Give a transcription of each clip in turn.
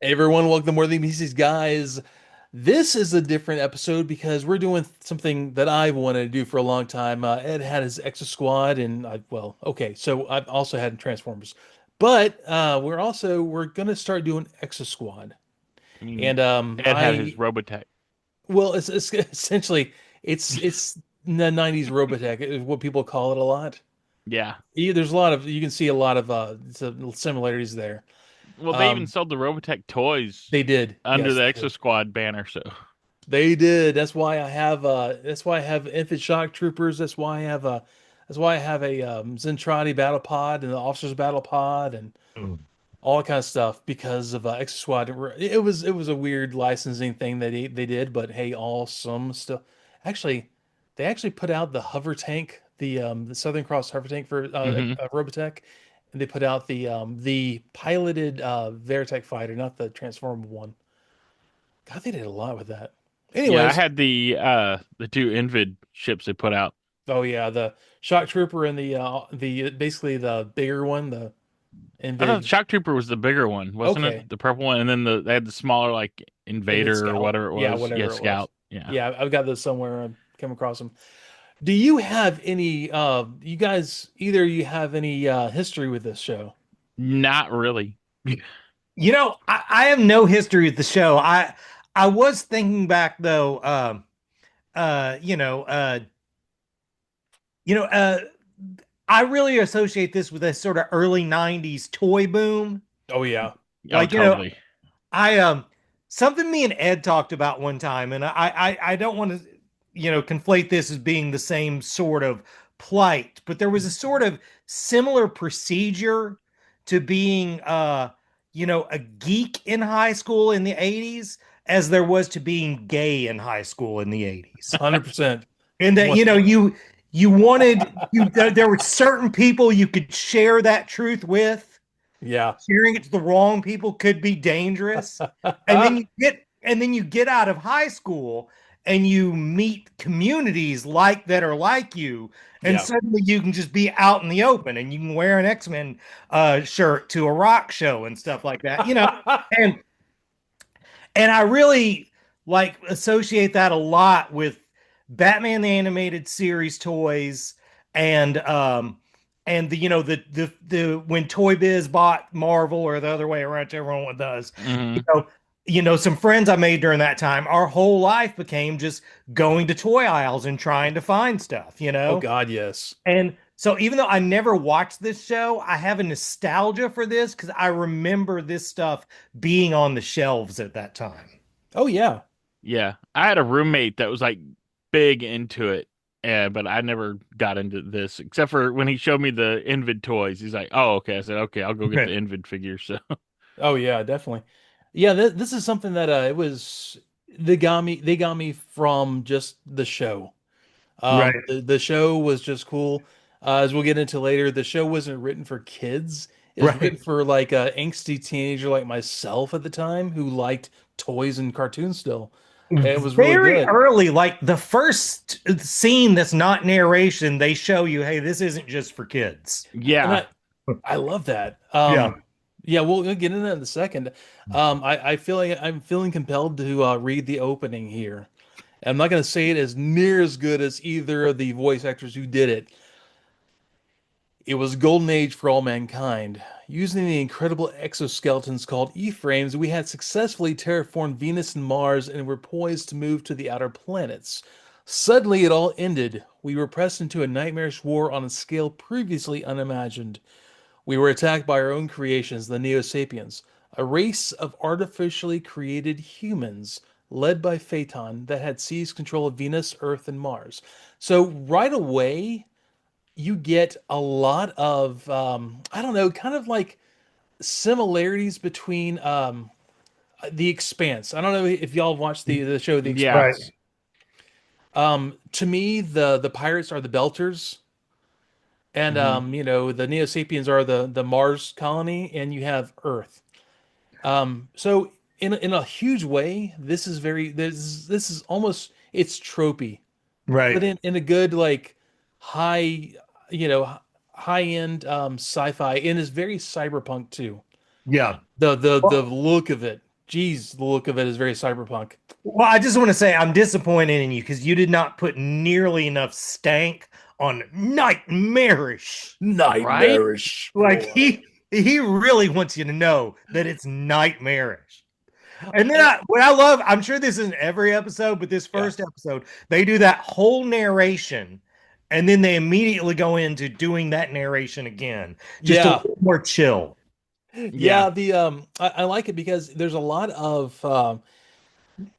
Hey everyone, welcome to Morethanmeetstheseguys. This is a different episode because we're doing something that I've wanted to do for a long time. Ed had his Exosquad, and so I've also had Transformers, but we're gonna start doing Exosquad, I mean, and Ed had his Robotech. it's essentially it's the '90s Robotech is what people call it a lot. Yeah. There's a lot of you can see a lot of similarities there. Well, they even Um, sold the Robotech toys they did, under yes, the they did. Exosquad banner. So, They did. That's why I have infant shock troopers. That's why I have a Zentradi battle pod and the officers battle pod and Mm. all that kind of stuff because of Exo Squad. It was a weird licensing thing that they did, but hey, awesome stuff. Actually, they actually put out the hover tank, the Southern Cross hover tank for hmm Robotech, and they put out the piloted Veritech fighter, not the Transformer one. God, they did a lot with that. Yeah, I Anyways. had the two Invid ships they put out. Oh yeah, the shock trooper and the basically the bigger one, the I thought the Invid. Shock Trooper was the bigger one, wasn't Okay, it? The purple one, and then they had the smaller like Invid Invader or Scout. whatever it Yeah, was. Yeah, whatever it was. Scout. Yeah. Yeah, I've got those somewhere. I came across them. Do you have any? You guys, either you have any history with this show? Not really. I have no history with the show. I was thinking back though, uh, you know, uh, you know, uh, I really associate this with a sort of early '90s toy boom. Oh yeah. Oh, Like, totally. I something me and Ed talked about one time, and I don't want to, conflate this as being the same sort of plight, but there was a sort of similar procedure to being a geek in high school in the '80s as there was to being gay in high school in the '80s. 100%. And that, What? you wanted there were certain people you could share that truth with. Yeah. Sharing it to the wrong people could be dangerous. And then you get out of high school and you meet communities that are like you, and Yeah. suddenly you can just be out in the open and you can wear an X-Men shirt to a rock show and stuff like that. And I really like associate that a lot with Batman the Animated Series toys, and the when Toy Biz bought Marvel, or the other way around, everyone does. You hmm know, some friends I made during that time, our whole life became just going to toy aisles and trying to find stuff. Oh God, yes. And so even though I never watched this show, I have a nostalgia for this because I remember this stuff being on the shelves at that time. Oh yeah. Yeah, I had a roommate that was like big into it, but I never got into this except for when he showed me the Invid toys. He's like, "Oh, okay." I said, "Okay, I'll go get the Invid figures." So, Oh yeah, definitely. Yeah, this is something that it was they got me from just the show. Right. The show was just cool. As we'll get into later, the show wasn't written for kids. It was written Right. for like a angsty teenager like myself at the time who liked toys and cartoons still. And it was really Very good. early, like the first scene that's not narration, they show you, hey, this isn't just for kids. And yeah, I love that. Yeah. Yeah, we'll get into that in a second. I feel like I'm feeling compelled to read the opening here. I'm not going to say it as near as good as either of the voice actors who did it. It was a golden age for all mankind. Using the incredible exoskeletons called E-frames, we had successfully terraformed Venus and Mars and were poised to move to the outer planets. Suddenly, it all ended. We were pressed into a nightmarish war on a scale previously unimagined. We were attacked by our own creations, the Neo Sapiens, a race of artificially created humans led by Phaeton that had seized control of Venus, Earth, and Mars. So, right away, you get a lot of I don't know, kind of like similarities between the Expanse. I don't know if y'all watched the show The yeah. Right. Expanse. To me, the pirates are the Belters, and hmm the Neo Sapiens are the Mars colony, and you have Earth. So in a huge way, this is almost it's tropey, but Right. in a good like high you know high end sci-fi and is very cyberpunk too. Yeah. The Well, look of it. geez, the look of it is very cyberpunk. Well, I just want to say I'm disappointed in you because you did not put nearly enough stank on nightmarish. Nightmarish. Like he really wants you to know that it's nightmarish. And then what I love, I'm sure this isn't every episode, but this first episode, they do that whole narration, and then they immediately go into doing that narration again, just a little more chill. Yeah, the I like it because there's a lot of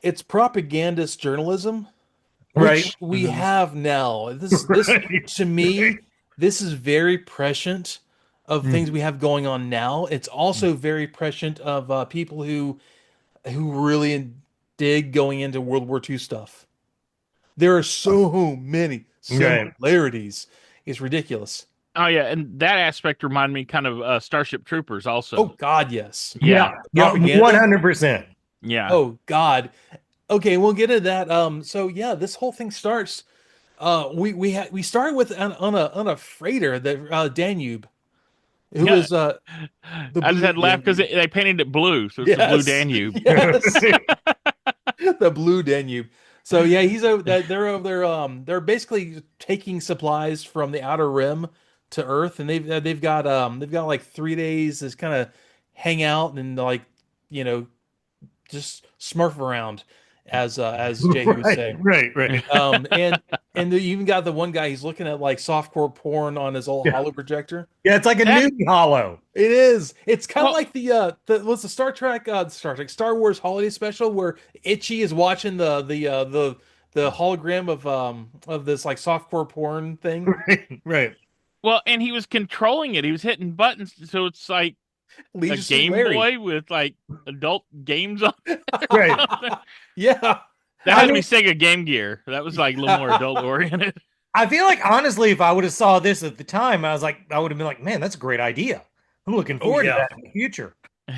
it's propagandist journalism, which we have now. This to me, this is very prescient of things we have going on now. It's also very prescient of people who really dig going into World War II stuff. There are so many similarities. It's ridiculous. Oh yeah, and that aspect reminded me kind of Starship Troopers also. Oh God, yes. Yeah, 100%. Yeah. Oh God. Okay, we'll get into that. So yeah, this whole thing starts. We start with on a freighter, the Danube, who is the I just had to laugh because they painted it blue, so it's the Blue Danube. Yes. The Blue Danube. So yeah, they're over there. They're basically taking supplies from the outer rim to Earth, and they've got like 3 days to kind of hang out and like just smurf around, as Jay was saying. Right. And they even got the one guy, he's looking at like softcore porn on his old holo projector. Yeah, it's like a new holo. It is. It's kind of like the Star Wars holiday special where Itchy is watching the hologram of this like softcore porn thing. Right. Well, and he was controlling it. He was hitting buttons, so it's like a Game Boy with like adult games on it. Right. Yeah. That had to be Sega Game Gear. That was like a little more adult oriented. I feel like honestly, if I would have saw this at the time, I would have been like, man, that's a great idea. I'm looking forward to that in the future.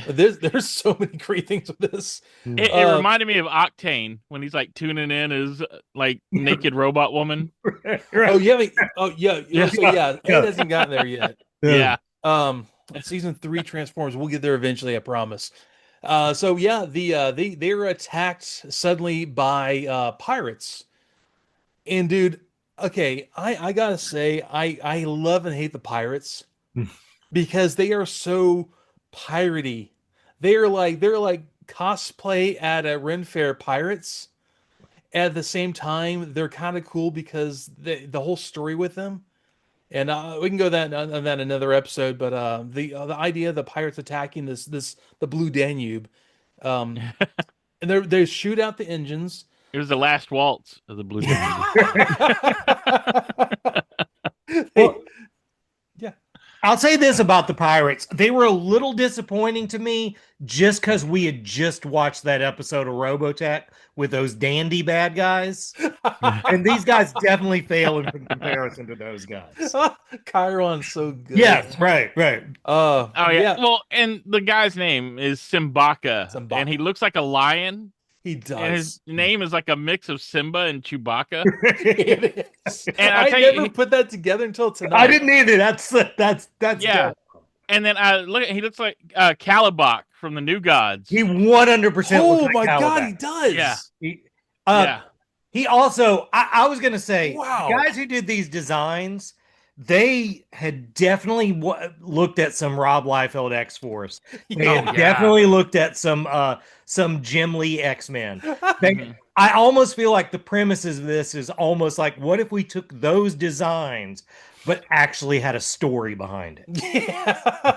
There's so many great things with this. It reminded me of Octane when he's like tuning in as like naked robot woman. Right. Oh yeah. It hasn't gotten there yet. Yeah. Season 3 Transformers. We'll get there eventually, I promise. So yeah, they were attacked suddenly by pirates. And dude, okay, I gotta say, I love and hate the pirates because they are so piratey. They're like cosplay at a Ren Fair pirates. At the same time, they're kind of cool because the whole story with them. And we can go on that another episode, but the idea of the pirates attacking the Blue Danube, and they shoot out the engines. It was the last waltz of the Blue Danube. Yeah. I'll say this about the pirates. They were a little disappointing to me just because we had just watched that episode of Robotech with those dandy bad guys. And these guys definitely fail in comparison to those guys. Chiron's so good. Yes, right. Oh yeah. Well, and the guy's name is Simbaka. And he looks like a lion. He does. And his name is like a mix of Simba and Chewbacca. It is. And I never put that together until tonight. I didn't either. That's yeah. dope. And then he looks like Calibok from the New Gods. He 100%. Oh my God, he does. Yeah. He also, I was going to say, wow, guys who did these designs, they had definitely looked at some Rob Liefeld X-Force. They had definitely looked at some Jim Lee X-Men. I almost feel like the premises of this is almost like, what if we took those designs, but actually had a story behind it? Yeah.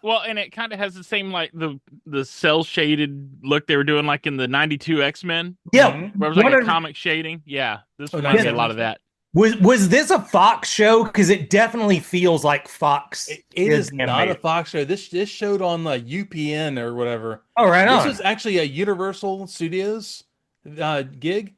Well, and it kind of has the same like the cell shaded look they were doing like in the '92 X-Men. Yeah, where it was like a comic shading. Yeah, this reminds me a lot of that. Was this a Fox show? Because it definitely feels like Fox. It is not a Fox show. This showed on UPN or whatever. Oh, right on. This was actually a Universal Studios gig,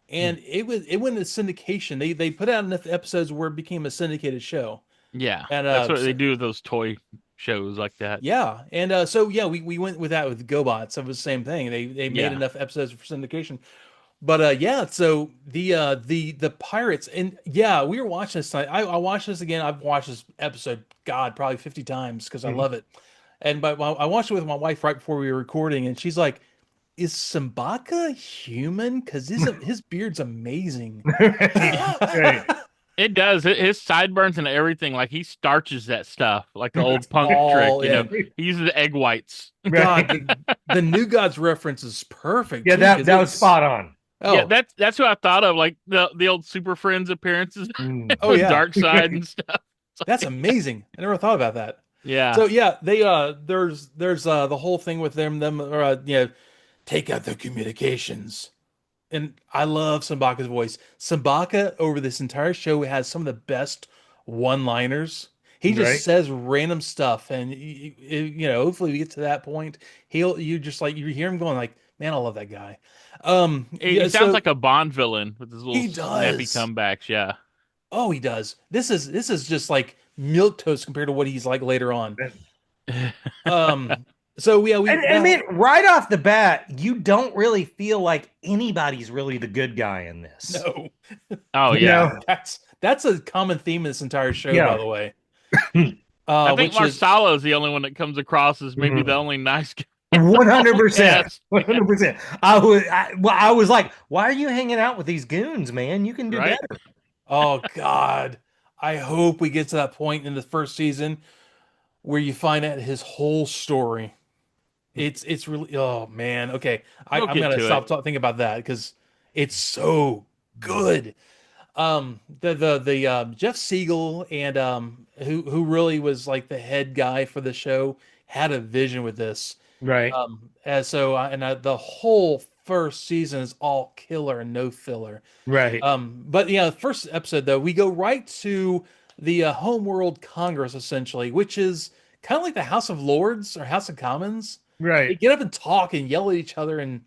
and it went into syndication. They put out enough episodes where it became a syndicated show. Yeah, and that's what they do with those toy shows like that. Yeah, and so yeah, we went with that with GoBots. It was the same thing. They made enough episodes for syndication. But yeah, so the pirates, and yeah, we were watching this tonight. I watched this again. I've watched this episode, God, probably 50 times because I love it. I watched it with my wife right before we were recording, and she's like, "Is Simbaka human? Because his beard's amazing." Right. It does. His sideburns and everything, like he starches that stuff, like the old punk trick. All in. He uses egg whites. God, the New Gods reference is perfect Yeah, too, that 'cause that was it's- spot on. Yeah, Oh, that's what I thought of, like the old Super Friends appearances oh with yeah, Dark Side and stuff. that's amazing. I never thought about that. Yeah. So yeah, they there's the whole thing with them take out the communications. And I love Simbaka's voice. Simbaka over this entire show has some of the best one-liners. He just Right. says random stuff, and hopefully we get to that point. You just like you hear him going like, "Man, I love that guy." He sounds like a Bond villain with his little He snappy does. comebacks. Yeah. Oh, he does. This is just like milk toast compared to what he's like later on. So yeah, I mean, right off the bat, you don't really feel like anybody's really the good guy in this. no. Oh You yeah. know? That's a common theme in this entire show, Yeah. by the way. I think Which is Marsala is the only one that comes across as maybe Mhm. the only nice guy. 100%. Yes. 100%. I was like, why are you hanging out with these goons, man? You can do Right? better. oh God. I hope we get to that point in the first season where you find out his whole story. It's really oh man. Okay. We'll I'm get gonna to stop it. thinking about that because it's so good. The Jeff Siegel and who really was like the head guy for the show had a vision with this. Right. The whole first season is all killer and no filler. Right. But yeah, the first episode though, we go right to the Homeworld Congress essentially, which is kind of like the House of Lords or House of Commons. They Right. get up and talk and yell at each other, and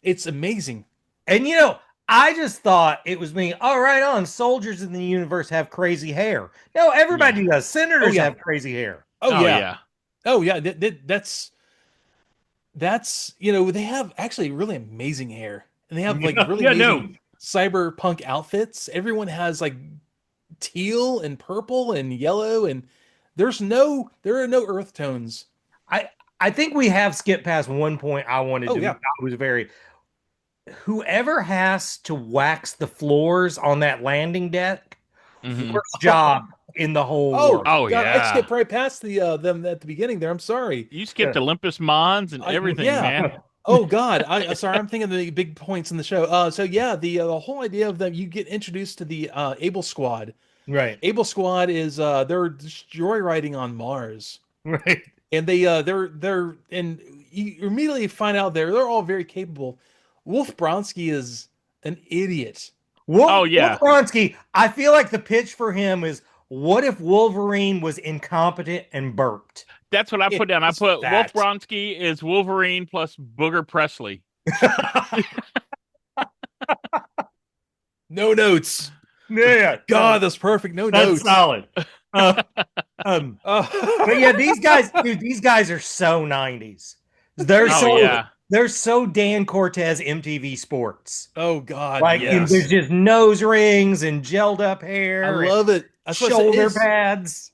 it's amazing. And I just thought it was me. All right, on soldiers in the universe have crazy hair. No, everybody does. Senators Oh, yeah. have crazy hair. Oh, Oh yeah. yeah. Oh yeah, that's they have actually really amazing hair, and they have like really amazing cyberpunk outfits. Everyone has like teal and purple and yellow, and there are no earth tones. I think we have skipped past one point I wanted Oh, to. yeah. I was very. Whoever has to wax the floors on that landing deck, Mhm. worst job in the whole Oh, world. Oh, God, I yeah. skipped right past the them at the beginning there. I'm sorry. You skipped Olympus Mons and everything, yeah. man. Oh God, sorry, I'm thinking of the big points in the show. So yeah, the whole idea of that you get introduced to the Able Squad. Right. Able Squad is they're joyriding on Mars, Right. and they're and you immediately find out they're all very capable. Wolf Bronsky is an idiot. Oh, yeah. Wolf Bronsky, I feel like the pitch for him is, what if Wolverine was incompetent and burped? That's what I put down. I It's put that. Wolf Bronsky is Wolverine plus Booger Presley. No notes. Yeah. God, that's perfect. No That's notes. solid. But Oh. yeah, these guys are so 90s. They're Oh, so yeah. they're so Dan Cortez MTV Sports. Oh God, Like yes. there's just nose rings and gelled up hair. I love it. and That's what I said, shoulder it's- pads.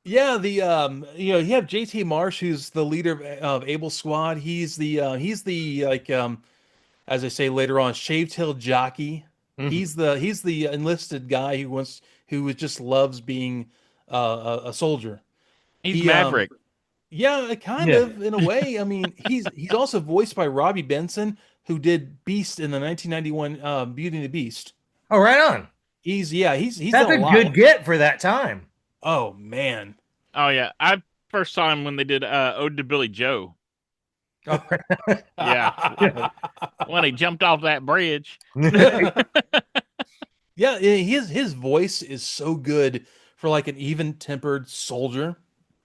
Yeah, you have JT Marsh, who's the leader of Able Squad. He's the like as I say later on, shaved-tailed jockey. Mhm. He's the enlisted guy who just loves being a soldier. He's He, Maverick. Yeah, kind Yeah. of in a way. I mean, he's also voiced by Robbie Benson, who did Beast in the 1991 Beauty and the Beast. Oh, right on. He's That's done a lot. good get for that time. Oh man. Oh yeah. I first saw him when they did Ode to Billy Joe. Yeah. When he jumped off that bridge. Yeah, his voice is so good for like an even-tempered soldier.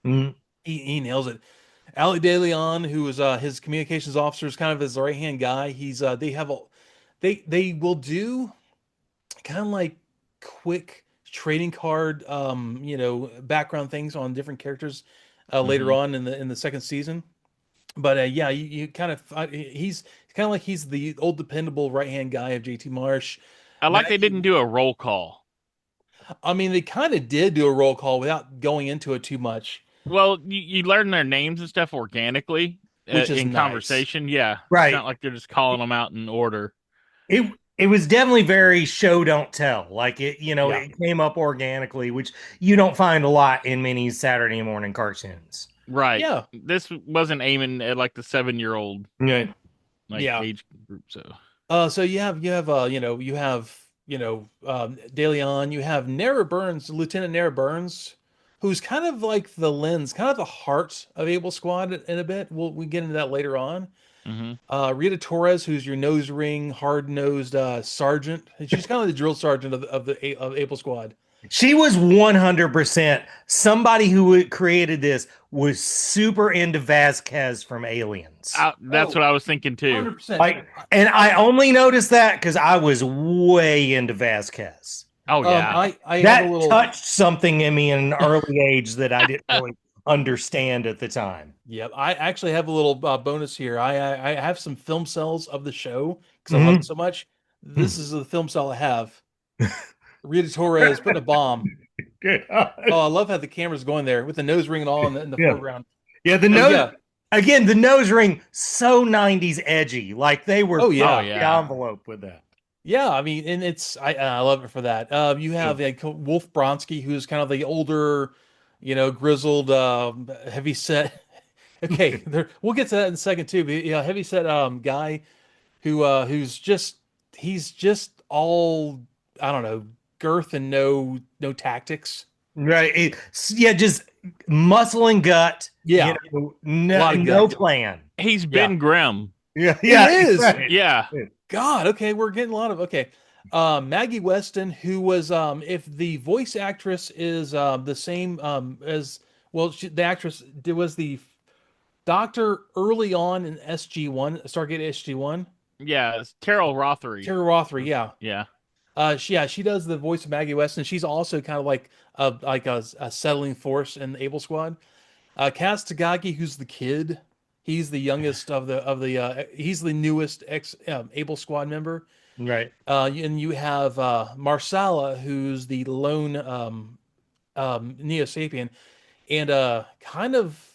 Mhm. He nails it. Alec De Leon, who is his communications officer, is kind of his right-hand guy. They will do kind of like quick trading card background things on different characters later on in the second season. But yeah, you kind of he's kind of like he's the old dependable right-hand guy of JT Marsh. I like they didn't do a roll call. I mean, they kind of did do a roll call without going into it too much. Well, you learn their names and stuff organically Which is in nice. conversation. Yeah, it's Right. not like they're just calling them out in order. It was definitely very show don't tell. Like Yeah. it came up organically, which you don't find a lot in many Saturday morning cartoons. Right. Yeah. This wasn't aiming at like the 7-year-old Right. like Yeah. age group. So So you have De Leon, you have Nara Burns, Lieutenant Nara Burns, who's kind of like the lens, kind of the heart of Able Squad in a bit. We get into that later on. hmm Rita Torres, who's your nose ring, hard nosed sergeant. She's kind of the drill sergeant of Able Squad. She was 100% somebody who created this was super into Vasquez from Aliens. that's Oh, what I was thinking too. 100%. Like, and I only noticed that because I was way into Vasquez. Oh yeah. I had That a little. touched something in me in an early age that I didn't really understand at the time. Yeah, I actually have a little bonus here. I have some film cells of the show because I love Mhm. it so much. This is the film cell I have. Rita Torres putting a bomb. Good. Oh, I love how the camera's going there with the nose ring and all in the Yeah. foreground. Yeah, the Oh, nose yeah. again, the nose ring so 90s edgy. Like they were Oh, yeah. pushing the envelope with that. Yeah, I mean, and I love it for that. You have like Wolf Bronsky, who's kind of the older, grizzled, heavy set. Okay, we'll get to that in a second too. But yeah, heavy set guy he's just all, I don't know, girth and no tactics. Right. Yeah, just muscle and gut. Yeah, No plan. He's Ben Grimm. Yeah, He is. right. Yeah. God, okay, we're getting a lot of okay. Maggie Weston, who was if the voice actress is the same as the actress was the doctor early on in SG1, Stargate SG1. Yeah, it's Terrell Rothery. Tara Rothery, yeah. Yeah. She does the voice of Maggie Weston. She's also kind of like a settling force in the Able Squad. Kaz Tagaki, who's the kid, he's the youngest he's the newest Able Squad member. Right. And you have Marsala, who's the lone Neo Sapien, and kind of,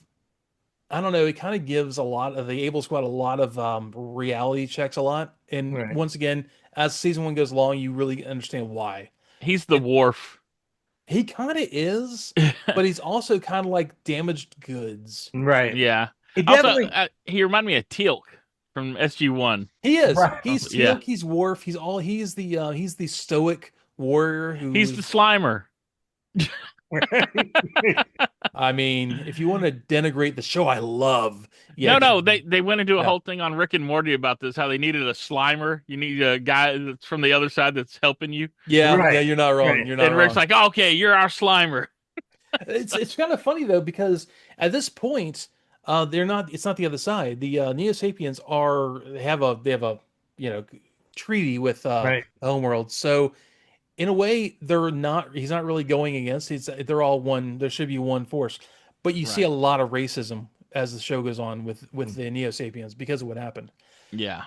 I don't know, it kind of gives a lot of the Able Squad a lot of reality checks a lot. And Right. once again, as season one goes along, you really understand why. He's the Wharf. He kind of is, but he's also kind of like damaged goods. Right. Yeah. It Also, definitely he reminded me of Teal'c from SG1. He is. Right. He's Yeah. Teal'c, he's Worf, he's the stoic warrior who He's the Slimer. I mean, if you want to denigrate the show I love, yeah. No, they went into a Yeah. whole thing on Rick and Morty about this, how they needed a Slimer. You need a guy that's from the other side that's helping you. Yeah, Right. yeah, you're not wrong. Right. You're not And Rick's wrong. like, oh, okay, you're our Slimer. It's kind of funny though, because at this point, it's not the other side. The Neo Sapiens they have a treaty with Right. the homeworld. So in a way, he's not really going against. They're all one. There should be one force, but you see a Right. lot of racism as the show goes on with the Neo Sapiens because of what happened. Yeah.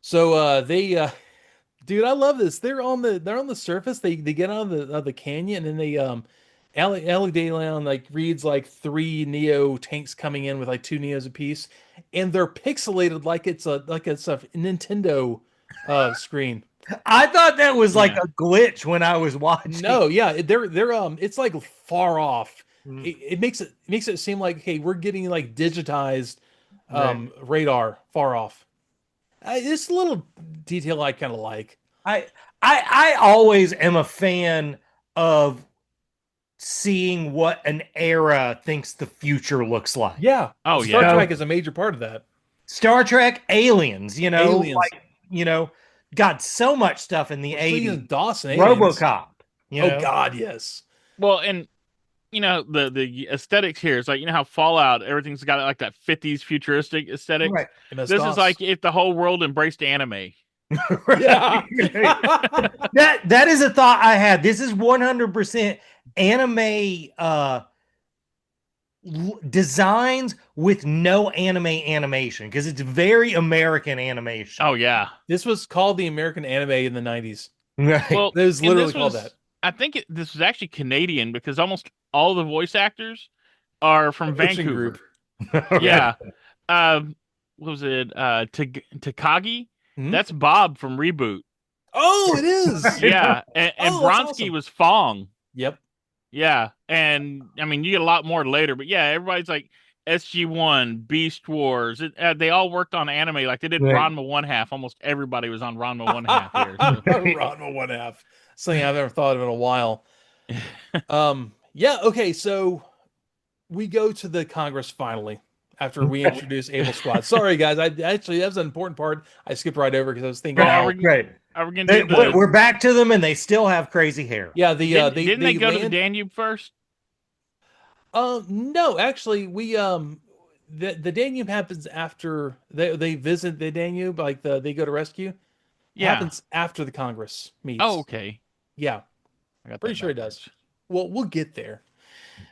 So dude, I love this. They're on the surface. They get out of the canyon, and then they Alec De Leon like reads like 3 Neo tanks coming in with like 2 Neos apiece, and they're pixelated like it's a Nintendo screen. I thought that was like Yeah. a glitch when I was watching. No, yeah, they're it's like far off. Mm. It makes it seem like, hey, we're getting like digitized Right. radar far off. It's a little detail I kind of like. I always am a fan of seeing what an era thinks the future looks like. Yeah. Oh, Star yeah. Trek is a major part of that. Star Trek, Aliens, Aliens. like, got so much stuff in the Aliens, 80s. Dawson, Aliens. RoboCop. Oh God, yes. Well, and the aesthetics here is like, how Fallout, everything's got like that 50s futuristic aesthetic. Right. MS This DOS. is like if the whole world embraced anime. Yeah. That is a thought I had. This is 100% anime designs with no anime animation because it's very American animation. Oh yeah. This was called the American anime in the 90s. Right. Well, It was and literally this called was- that. I think this was actually Canadian because almost all the voice actors are from Fiction Vancouver. group. Yeah. What was it? Takagi? Hmm? That's Bob from Reboot. Oh, it is. Yeah. And Oh, that's Bronsky awesome. was Fong. Yep. Yeah. And I mean, you get a lot more later, but yeah, everybody's like SG1, Beast Wars. They all worked on anime. Like they did Right. Ranma one half. Almost everybody was on Ranma one half here. So Ranma one half. Something I've never thought of in a while. Yeah, okay, so we go to the Congress finally after we introduce Able Squad. Sorry, guys. I actually that was an important part. I skipped right over because I was thinking Right, how Right. are we gonna do We're back to them, and they still have crazy hair. yeah, didn't they go to the land. Danube first? No, actually, we the Danube happens after they visit the Danube, like they go to rescue. It Yeah. happens after the Congress meets. Oh, okay. Yeah, I got pretty that sure it backwards. does. Well, we'll get there.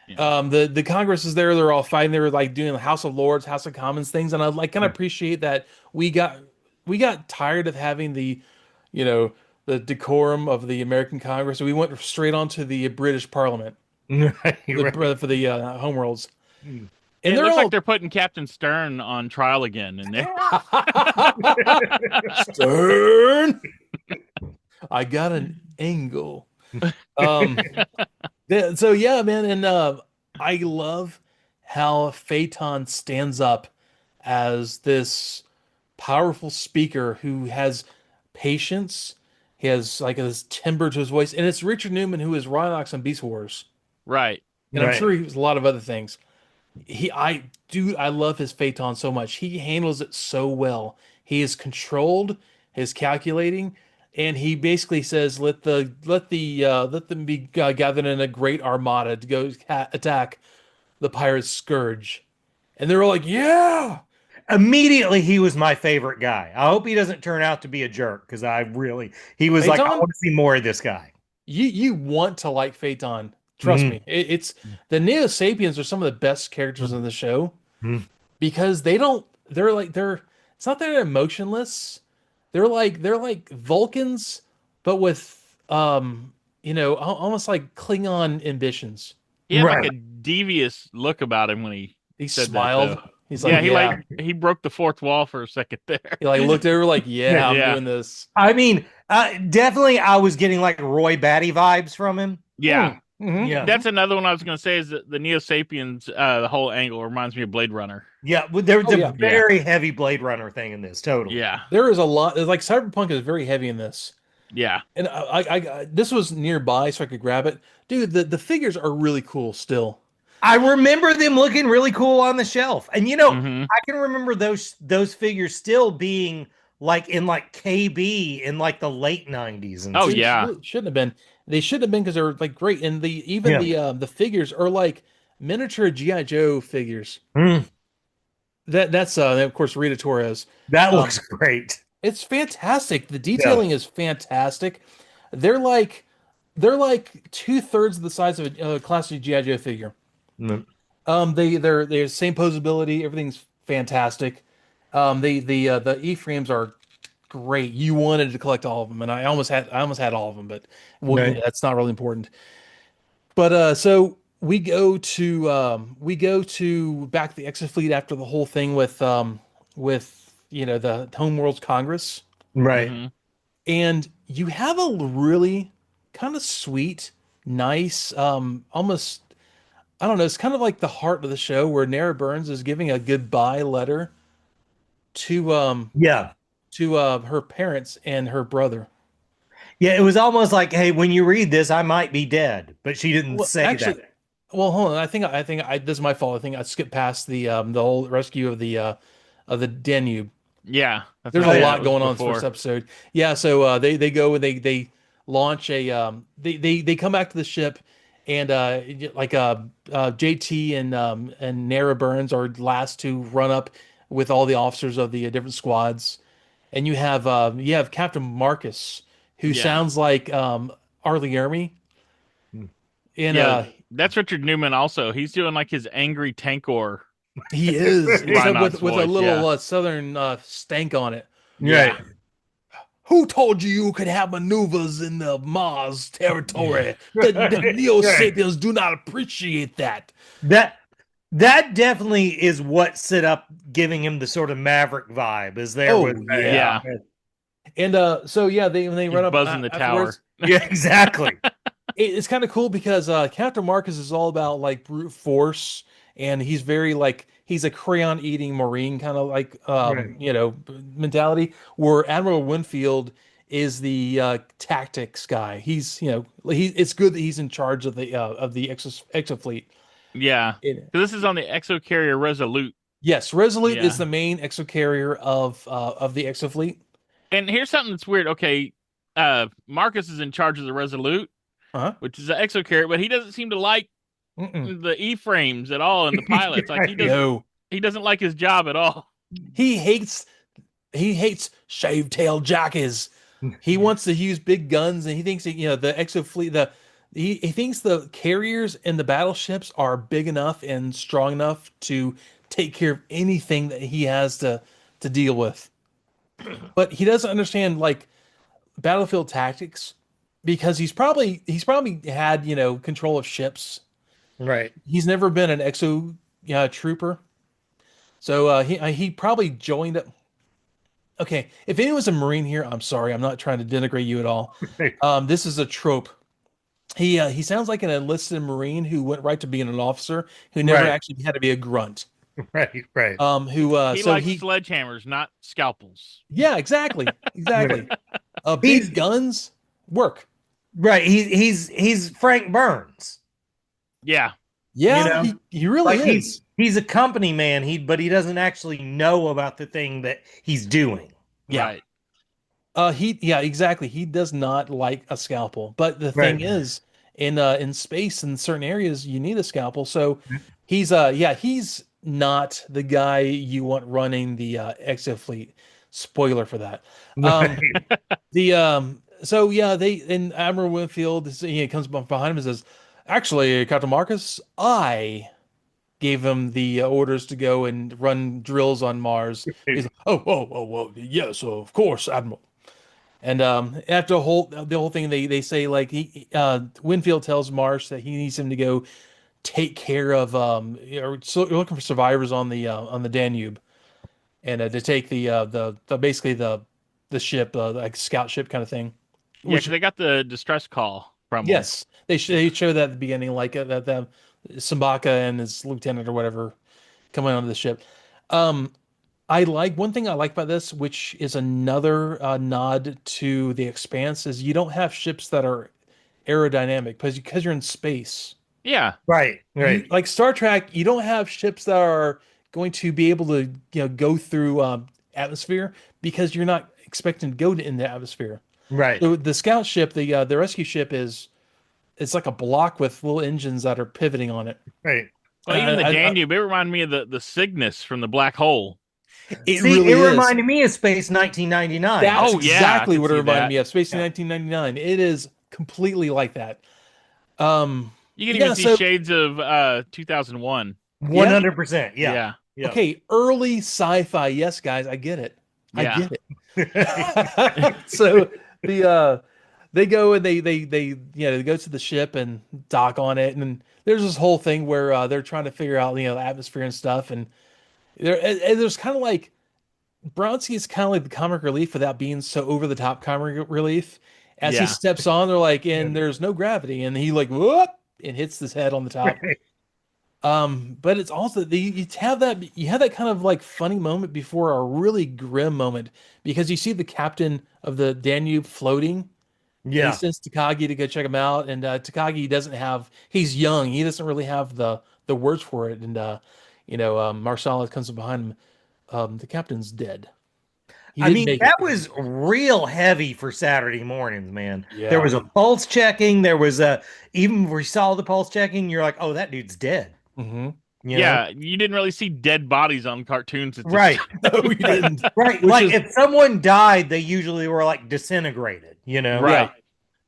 Yeah. The Congress is there. They're all fighting. They're like doing the House of Lords, House of Commons things, and I like kind of appreciate that we got tired of having the, you know, the decorum of the American Congress. We went straight on to the British Parliament for the homeworlds, and It they're looks all like they're putting Captain Stern on trial again in there. Stern. I got an angle. So yeah, man, and I love how Phaeton stands up as this powerful speaker who has patience. He has like this timbre to his voice, and it's Richard Newman who is Rhinox on Beast Wars, Right. and I'm sure he was a lot of other things. I love his Phaeton so much. He handles it so well. He is controlled, he's calculating, and he basically says, let them be gathered in a great armada to go attack the pirate Scourge." And they're all like, "Yeah." Immediately, he was my favorite guy. I hope he doesn't turn out to be a jerk because he was like, I Phaeton, want to see more of this guy. you want to like Phaeton. Trust me. It's the Neo Sapiens are some of the best characters in the show because it's not that they're emotionless. They're like Vulcans, but with almost like Klingon ambitions. He had like Right. a devious look about him when he He said smiled. that, though. He's Yeah, like, he broke the fourth wall for a second there. he like looked over like, yeah, I'm Yeah. doing this. I mean, definitely, I was getting like Roy Batty vibes from him. Yeah. Mhm. Yeah. That's another one I was going to say is that the Neo Sapiens, the whole angle reminds me of Blade Runner. Yeah, there's Oh, a yeah. very heavy Blade Runner thing in this. Totally. Yeah. There is a lot. Like Cyberpunk is very heavy in this. Yeah. And this was nearby, so I could grab it. Dude, the figures are really cool still. I remember them looking really cool on the shelf, and Mhm. I can remember those figures still being like in like KB in like the late '90s. And Oh, stuff. yeah. Shouldn't have been. They should have been because they were like great, and the figures are like miniature GI Joe figures. Mm, That's of course Rita Torres. that looks great. It's fantastic. The detailing is fantastic. They're like 2/3 of the size of a classic GI Joe figure. Mm. They're the same posability. Everything's fantastic. The E-frames are great. You wanted to collect all of them, and I almost had all of them, but Right. that's not really important. But so we go to back to the Exofleet after the whole thing with the Homeworlds Congress, Right. Mhm. and you have a really kind of sweet, nice, almost, I don't know, it's kind of like the heart of the show where Nara Burns is giving a goodbye letter to Yeah. her parents and her brother. Yeah. It was almost like, hey, when you read this, I might be dead, but she didn't Well, say actually, that. well, hold on. This is my fault. I think I skipped past the whole rescue of the Danube. Yeah. That's There's right. a Yeah, lot it was going on in this before. first episode. Yeah, so they go and they launch they come back to the ship, and JT and Nara Burns are last to run up with all the officers of the different squads, and you have Captain Marcus, who Yeah. sounds like Arlie Ermy, and Yeah, that's Richard Newman also. He's doing like his angry tankor. he is except Rhinox with a voice, little yeah. southern stank on it. Yeah. Who told you could have maneuvers in the Mars territory? The Neo Sapiens do not appreciate that. That That definitely is what set up giving him the sort of Maverick vibe. Is there Oh with Yeah. and so yeah, when they He's run up buzzing the tower. afterwards, yeah, exactly. it's kind of cool because Captain Marcus is all about like brute force, and he's very like he's a crayon eating marine kind of like Right. mentality. Where Admiral Winfield is the tactics guy. He's it's good that he's in charge of the exo fleet. Yeah. So this is on the exocarrier Resolute. Yes, Resolute is Yeah. the main exocarrier of the exofleet. And here's something that's weird. Okay, Marcus is in charge of the Resolute, Uh-huh. which is an exocarrier, but he doesn't seem to like Mm-mm. the E-frames at all in the pilots. Like No, he doesn't like his job at all. he hates shaved tail jockeys. He wants to use big guns, and he thinks that, the exofleet he thinks the carriers and the battleships are big enough and strong enough to take care of anything that he has to deal with. But he doesn't understand like battlefield tactics because he's probably had control of ships. Right. He's never been an exo trooper, so he probably joined up. Okay, if anyone's a Marine here, I'm sorry, I'm not trying to denigrate you at all. This is a trope. He sounds like an enlisted Marine who went right to being an officer who never Right. actually had to be a grunt. Right. Right. Who He so likes he sledgehammers, not scalpels. Yeah, exactly, exactly. He's Big guns work. right. He's Frank Burns. Yeah. Yeah, You know? he really Like is. he's a company man. But he doesn't actually know about the thing that he's doing. Yeah. Right. Yeah, exactly. He does not like a scalpel. But the thing Right. is, in space in certain areas, you need a scalpel. So he's not the guy you want running the exofleet. Spoiler for that. Um, the so yeah, they and Admiral Winfield he comes behind him and says, "Actually, Captain Marcus, I gave him the orders to go and run drills on Mars." He's like, oh, yes, of course, Admiral. And after the whole thing, they say like Winfield tells Marsh that he needs him to go take care of so you're looking for survivors on the Danube, and to take the basically the ship like scout ship kind of thing. Yeah, Which because they got the distress call from him. yes, they show that at the beginning, like that the Sabaka and his lieutenant or whatever coming onto the ship. Um, I like one thing I like about this, which is another nod to the Expanse, is you don't have ships that are aerodynamic because you're in space. Yeah. Right. Right. Like Star Trek, you don't have ships that are going to be able to go through atmosphere because you're not expecting to go in the atmosphere. Right. So the scout ship, the rescue ship it's like a block with little engines that are pivoting on it. Right. Well, even the I- Danube, it reminded me of the Cygnus from the black hole. It See, really it is. reminded me of Space 1999. That's Oh, yeah, I exactly can what it see reminded that. me of. Space in Yeah. 1999. It is completely like that. You can even see shades of 2001. 100%. Yeah. Yeah. Okay, early sci-fi. Yes, guys, I get it. I Yeah. get it. So they go and they go to the ship and dock on it, and there's this whole thing where they're trying to figure out the atmosphere and stuff, and there's kind of like Bronsky is kind of like the comic relief without being so over the top comic relief. As he Yeah. steps on, they're like, and there's no gravity, and he like whoop and hits his head on the top. But it's also you have that kind of like funny moment before a really grim moment because you see the captain of the Danube floating. And Yeah. he sends Takagi to go check him out, and Takagi he's young, he doesn't really have the words for it, and Marsala comes up behind him. The captain's dead. He I didn't mean, make that it. was real heavy for Saturday mornings, man. Yeah. There was a pulse checking. There was even when we saw the pulse checking, you're like, oh, that dude's dead. Mm-hmm. You Yeah, you didn't really see dead bodies on cartoons at know? this Right. No, you didn't. Right. Which Like is- if someone died, they usually were like disintegrated, you know? Right. Yeah.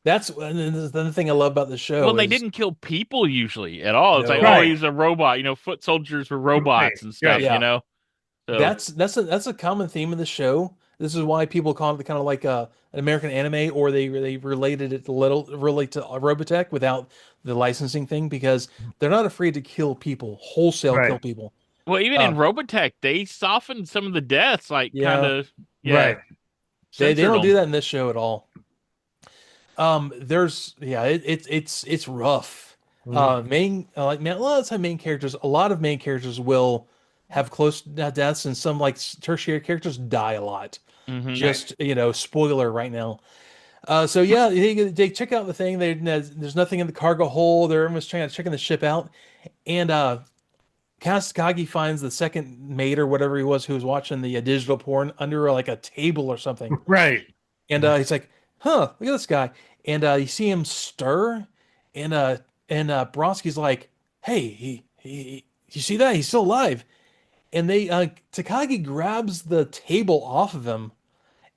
That's the thing I love about the show. Well, they is- didn't kill people usually at all. It's No. like, Right. oh, he's a robot. Foot soldiers were robots and stuff. Yeah. So That's a common theme of the show. This is why people call it kind of like an American anime, or they related it a little relate to Robotech without the licensing thing because they're not afraid to kill people, wholesale kill Right. people. Well, even in Uh, Robotech, they softened some of the deaths, like kind yeah, of, yeah, Right. they censored don't do them. that in this show at all. There's yeah, it's rough. Mhm. Main like man, a lot of time main characters, a lot of main characters will have close deaths, and some like tertiary characters die a lot. Hmm. Right. Just spoiler right now. So yeah, they check out the thing. There's nothing in the cargo hold. They're almost trying to checking the ship out, and Kastakagi finds the second mate or whatever he was who was watching the digital porn under like a table or something. Right. And he's like, "Huh, look at this guy." And you see him stir, and Bronski's like, "Hey, you see that? He's still alive." And Takagi grabs the table off of him,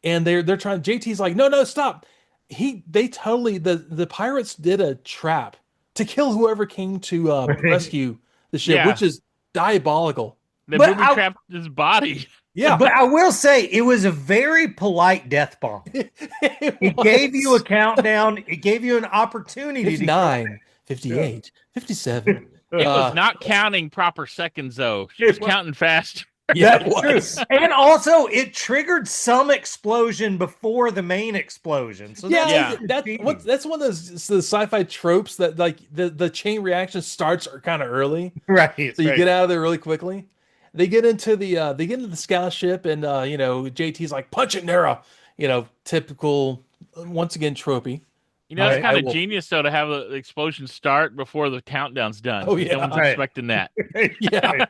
and they're trying. JT's like, "No, no, stop!" They totally the pirates did a trap to kill whoever came to Right. rescue the ship, Yeah, which is diabolical. they But booby trapped his body. Yeah, I will say it was a very polite death bomb. it It gave you a was. countdown. It gave you an opportunity to kill 59, him. 58, 57. It was Uh, not counting proper seconds, though. She Yeah. was counting fast. yeah, it That's true. was. And also, it triggered some explosion before the main explosion. So that's Yeah, Yeah. cheating. that's one of those sci-fi tropes that like the chain reaction starts kind of early, Right. so you Right. get out of there really quickly. They get into the scout ship, and JT's like punch it, Nara. Typical, once again tropey. You know, it's Right. kind I of will. genius though to have the explosion start before the countdown's done Oh because no yeah, one's Right. expecting that. yeah.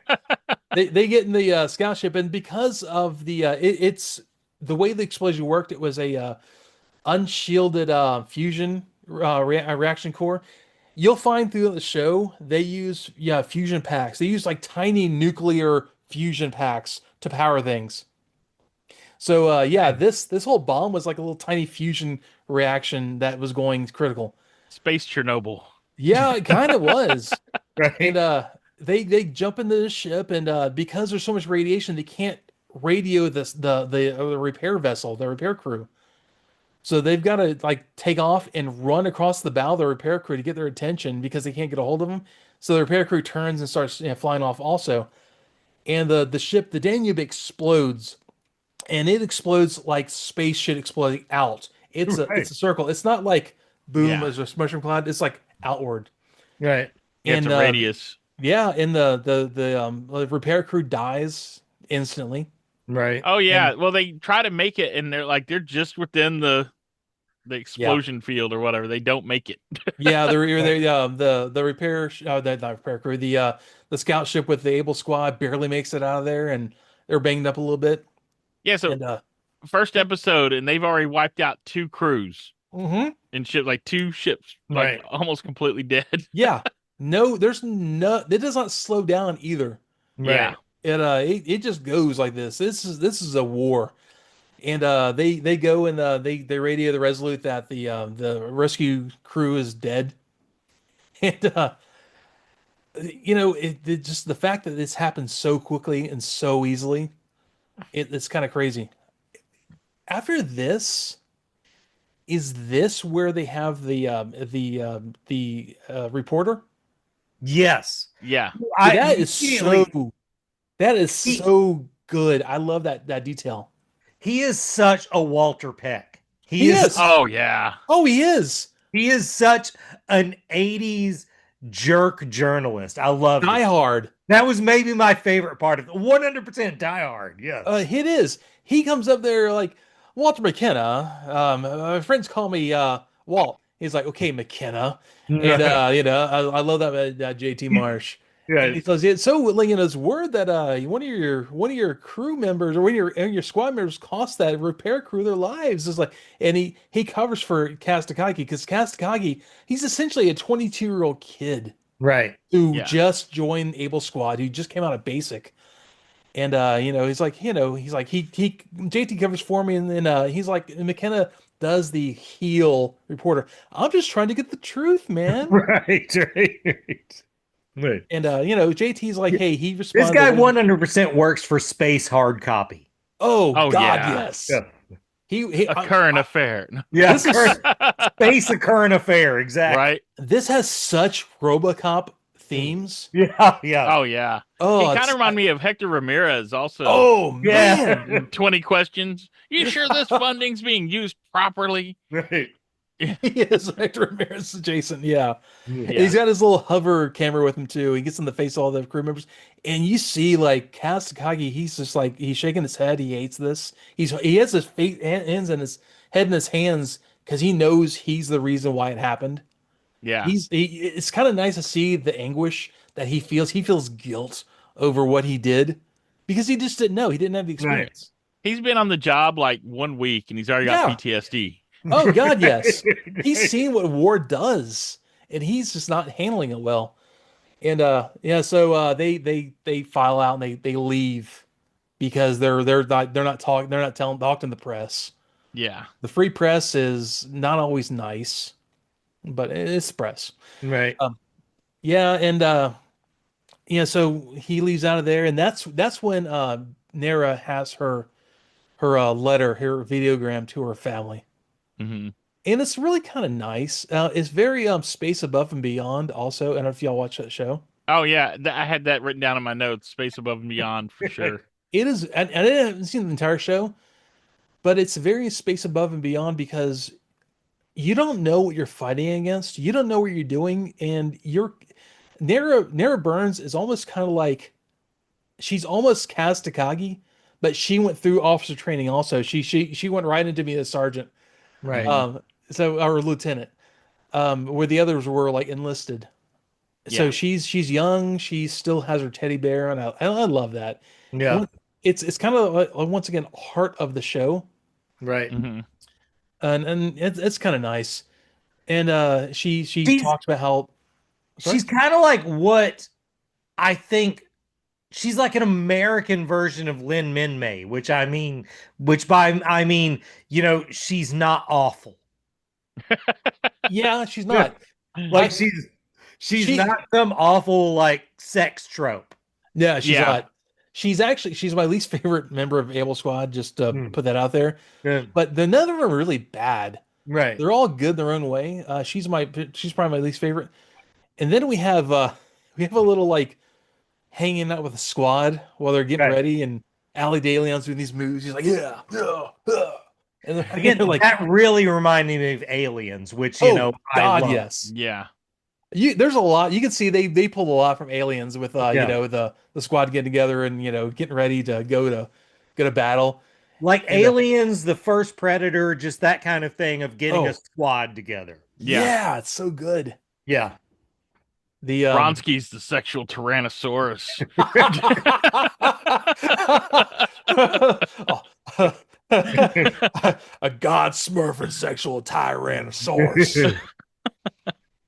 They get in the scout ship, and because of it's the way the explosion worked, it was a unshielded fusion reaction core. You'll find throughout the show they use fusion packs. They use like tiny nuclear fusion packs to power things. So yeah, this whole bomb was like a little tiny fusion reaction that was going critical. Space Chernobyl. Yeah, it kind of was. And Right. they jump into the ship, and because there's so much radiation, they can't radio the repair vessel, the repair crew. So they've got to like take off and run across the bow of the repair crew to get their attention because they can't get a hold of them. So the repair crew turns and starts flying off also. And the ship, the Danube explodes, and it explodes like space shit exploding out. It's Right. a circle. It's not like boom Yeah. as a mushroom cloud. It's like outward. Right. Yeah, it's And a radius. yeah, and the repair crew dies instantly. Right. Oh yeah. And Well, they try to make it, and they're just within the yeah, explosion field or whatever. They don't make it. yeah, the repair not repair crew, the scout ship with the Able squad barely makes it out of there, and they're banged up a little bit. Yeah. So And first episode, and they've already wiped out two crews mhm. and ship like two ships, like Right. almost completely dead. Yeah, no, there's no, it does not slow down either. Yeah. Right. It just goes like this. This is a war. And they go and they radio the Resolute that the rescue crew is dead. And just the fact that this happens so quickly and so easily, it's kind of crazy. After this, is this where they have the reporter? Yes. Yeah. I That is immediately that is he, so good. I love that detail. he is such a Walter Peck. He is. Oh yeah. Oh, he is. He is such an 80s jerk journalist. I love Die it. Hard. That was maybe my favorite part of it. 100% Die Hard. Yes. It is. He comes up there like Walter McKenna. My friends call me Walt. He's like, okay, McKenna, and I love that JT Marsh. And he Right. says it's so it's word that one of your crew members or one of your squad members cost that repair crew their lives. It's like, and he covers for Kastakagi because Kastakagi, he's essentially a 22-year-old kid Right. who Yeah. just joined Able Squad, who just came out of basic. And he JT covers for me, and then he's like McKenna does the heel reporter. I'm just trying to get the truth, man. Right. Right. Right. And JT's like, hey, he This responded. guy 100% works for Space Hard Copy. Oh Oh God, yeah, yes. Yeah. He a current affair. Yeah, this is space a current affair, exactly. Right? this has such RoboCop themes. Yeah, yeah, Oh yeah. He Oh, kind of reminded me of Hector Ramirez also. oh yeah. man. 20 questions. You sure this funding's being used properly? Right. He is Hector Ramirez Jason, yeah. And Yeah. he's got his little hover camera with him too. He gets in the face of all the crew members. And you see like Kastakagi, he's just like he's shaking his head. He hates this. He has his hands in his head in his hands because he knows he's the reason why it happened. Yeah. It's kind of nice to see the anguish that he feels. He feels guilt over what he did because he just didn't know. He didn't have the Right. experience. He's been on the job like 1 week and he's already got Yeah. PTSD. Oh God, yes. He's seen what war does, and he's just not handling it well. And yeah, so they file out and they leave because they're not talking to the press. Yeah. The free press is not always nice, but it's the press. Right. Yeah, and yeah, so he leaves out of there, and that's when Nara has her letter, her videogram to her family. Hmm. And it's really kind of nice. It's very Space Above and Beyond also. I don't know if y'all watch that show. Oh yeah, I had that written down in my notes. Space Above and Beyond for sure. It is, and I haven't seen the entire show, but it's very Space Above and Beyond because you don't know what you're fighting against. You don't know what you're doing, and you're Nara Burns is almost kind of like she's almost Kaz Takagi, but she went through officer training also. She went right into being a sergeant, Right. so or lieutenant, where the others were like enlisted. So Yeah. she's young. She still has her teddy bear, and I love that. Yeah. It's kind of like, once again heart of the show, Right. Hmm. and it's kind of nice. And she She's talks about how sorry? she's kind of like what I think she's like an American version of Lin Min May, which by I mean, she's not awful. Yeah, she's not. Like she's She not some awful like sex trope. yeah she's Yeah. not. She's my least favorite member of Able Squad. Just to Hmm. put that out there. Yeah. But the none of them are really bad. Right. They're all good in their own way. She's probably my least favorite. And then we have a little like hanging out with the squad while they're getting Right. ready, and Ali DeLeon's doing these moves. He's like, yeah, yeah, yeah. And Again, they're like, that really reminded me of Aliens, which oh I God, love. yes. Yeah. There's a lot you can see they pulled a lot from Aliens with Yeah. the squad getting together and getting ready to go to battle. Like And, Aliens, the first Predator, just that kind of thing of getting Oh. a squad together. Yeah. Yeah, it's so good. Yeah. The Bronsky's the sexual Tyrannosaurus. a god smurfing sexual tyrannosaurus.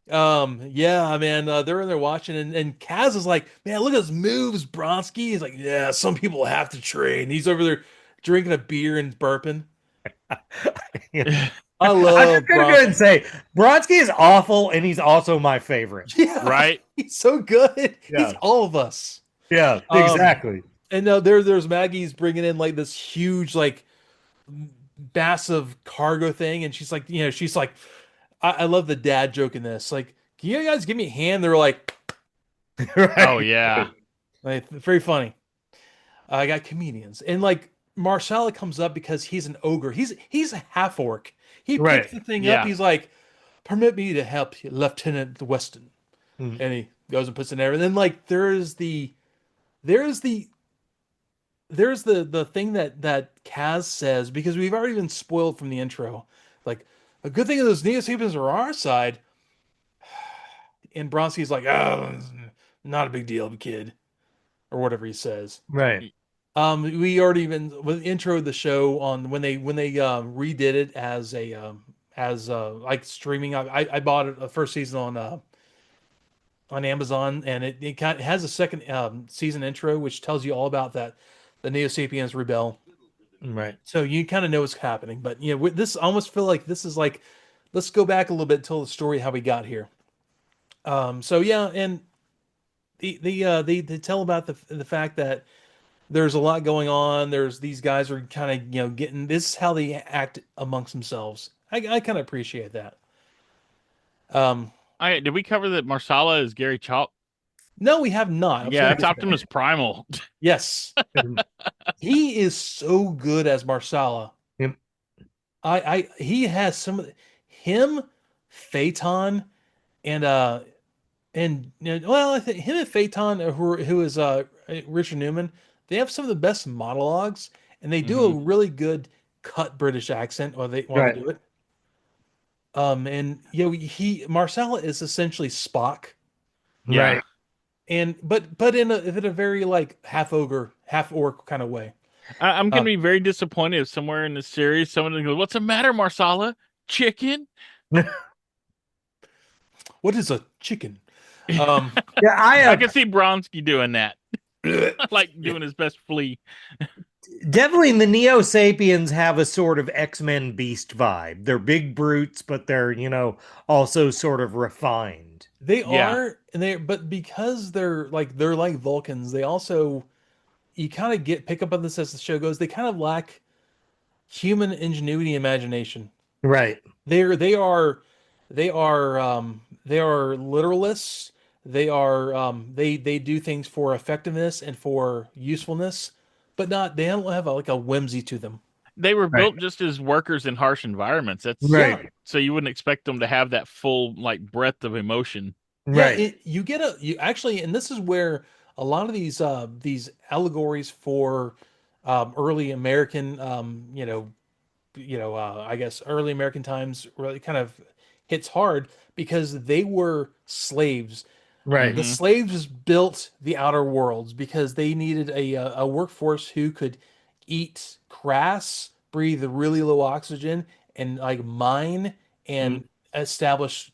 Yeah, man, they're in there watching, and Kaz is like, man, look at his moves, Bronsky. He's like, yeah, some people have to train. He's over there drinking a beer and burping. Yeah. I I'm love just gonna go ahead and say Bronsky is awful, and he's also my favorite. Yeah, Right? he's so good. Yeah. He's all of us. Yeah, exactly. And there's Maggie's bringing in like this huge like massive cargo thing, and she's like, I love the dad joke in this. Like, can you guys give me a hand? They're like, Right. Oh yeah. very funny. I got comedians, and like Marsala comes up because he's an ogre. He's a half orc. He Right. picks the thing Yeah. up. He's like, permit me to help you, Lieutenant Weston. Mhm. And he goes and puts it in there. And then like there's the the thing that Kaz says, because we've already been spoiled from the intro. Like, a good thing those Neo Sapiens are our side. And Bronsky's like, oh, not a big deal, kid, or whatever he says. Right. We already even with intro the show on when they redid it as like streaming. I bought it the first season on Amazon, and it kind of has a second season intro which tells you all about that the Neo Sapiens rebel. Right. So you kind of know what's happening. But this I almost feel like this is like, let's go back a little bit, tell the story how we got here. So yeah, and they tell about the fact that there's a lot going on. There's these guys are kind of getting this is how they act amongst themselves. I kind of appreciate that. Um, Did we cover that Marsala is Gary Chalk? no, we have not. I was Yeah, gonna that's get to that. Optimus Primal. Yes, he is so good as Marsala. Yep. He has some of him, Phaeton, and well, I think him and Phaeton, who is Richard Newman, they have some of the best monologues, and they do a Hmm. really good cut British accent while they Right. do it. And he Marsala is essentially Spock, Yeah. Right. and but in a very like half ogre, half orc kind of way. I'm Uh, gonna be very disappointed if somewhere in the series someone goes, "What's the matter, Marsala? Chicken?" what is a chicken? I Um, Yeah, I can see Bronsky doing that, like doing his best flea. definitely the Neo Sapiens have a sort of X-Men Beast vibe. They're big brutes, but they're, also sort of refined. they Yeah, are, and but because they're like Vulcans, they also you kind of pick up on this as the show goes. They kind of lack human ingenuity, imagination. Right. They are literalists. They do things for effectiveness and for usefulness, but not they don't have like a whimsy to them. they were Right. built just as workers in harsh environments. That's Yeah, Right. so you wouldn't expect them to have that full like breadth of emotion. yeah. Right. You actually, and this is where a lot of these allegories for early American I guess early American times really kind of hits hard because they were slaves. Right. The Hmm. slaves built the outer worlds because they needed a workforce who could eat grass, breathe really low oxygen, and like mine Mm. and establish.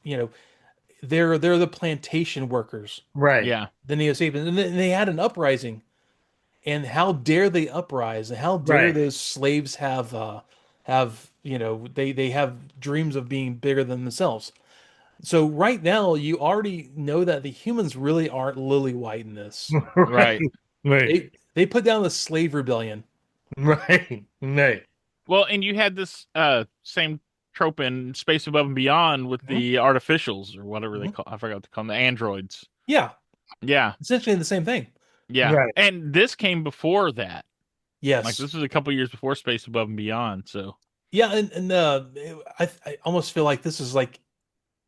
They're the plantation workers, Right. Yeah, the Neo Sapiens, and they had an uprising. And how dare they uprise? And how dare Right. those slaves have they have dreams of being bigger than themselves. So right now you already know that the humans really aren't lily white in this. right. Right. Right. They put down the slave rebellion. Right. Right. Well, and you had this same trope in Space Above and Beyond with Mhm, the artificials or whatever they mhm. call. I forgot what to call them, the androids. Yeah, Yeah, essentially the same thing. yeah. Right. And this came before that. Like Yes. this was a couple years before Space Above and Beyond. So Yeah, and I almost feel like this is like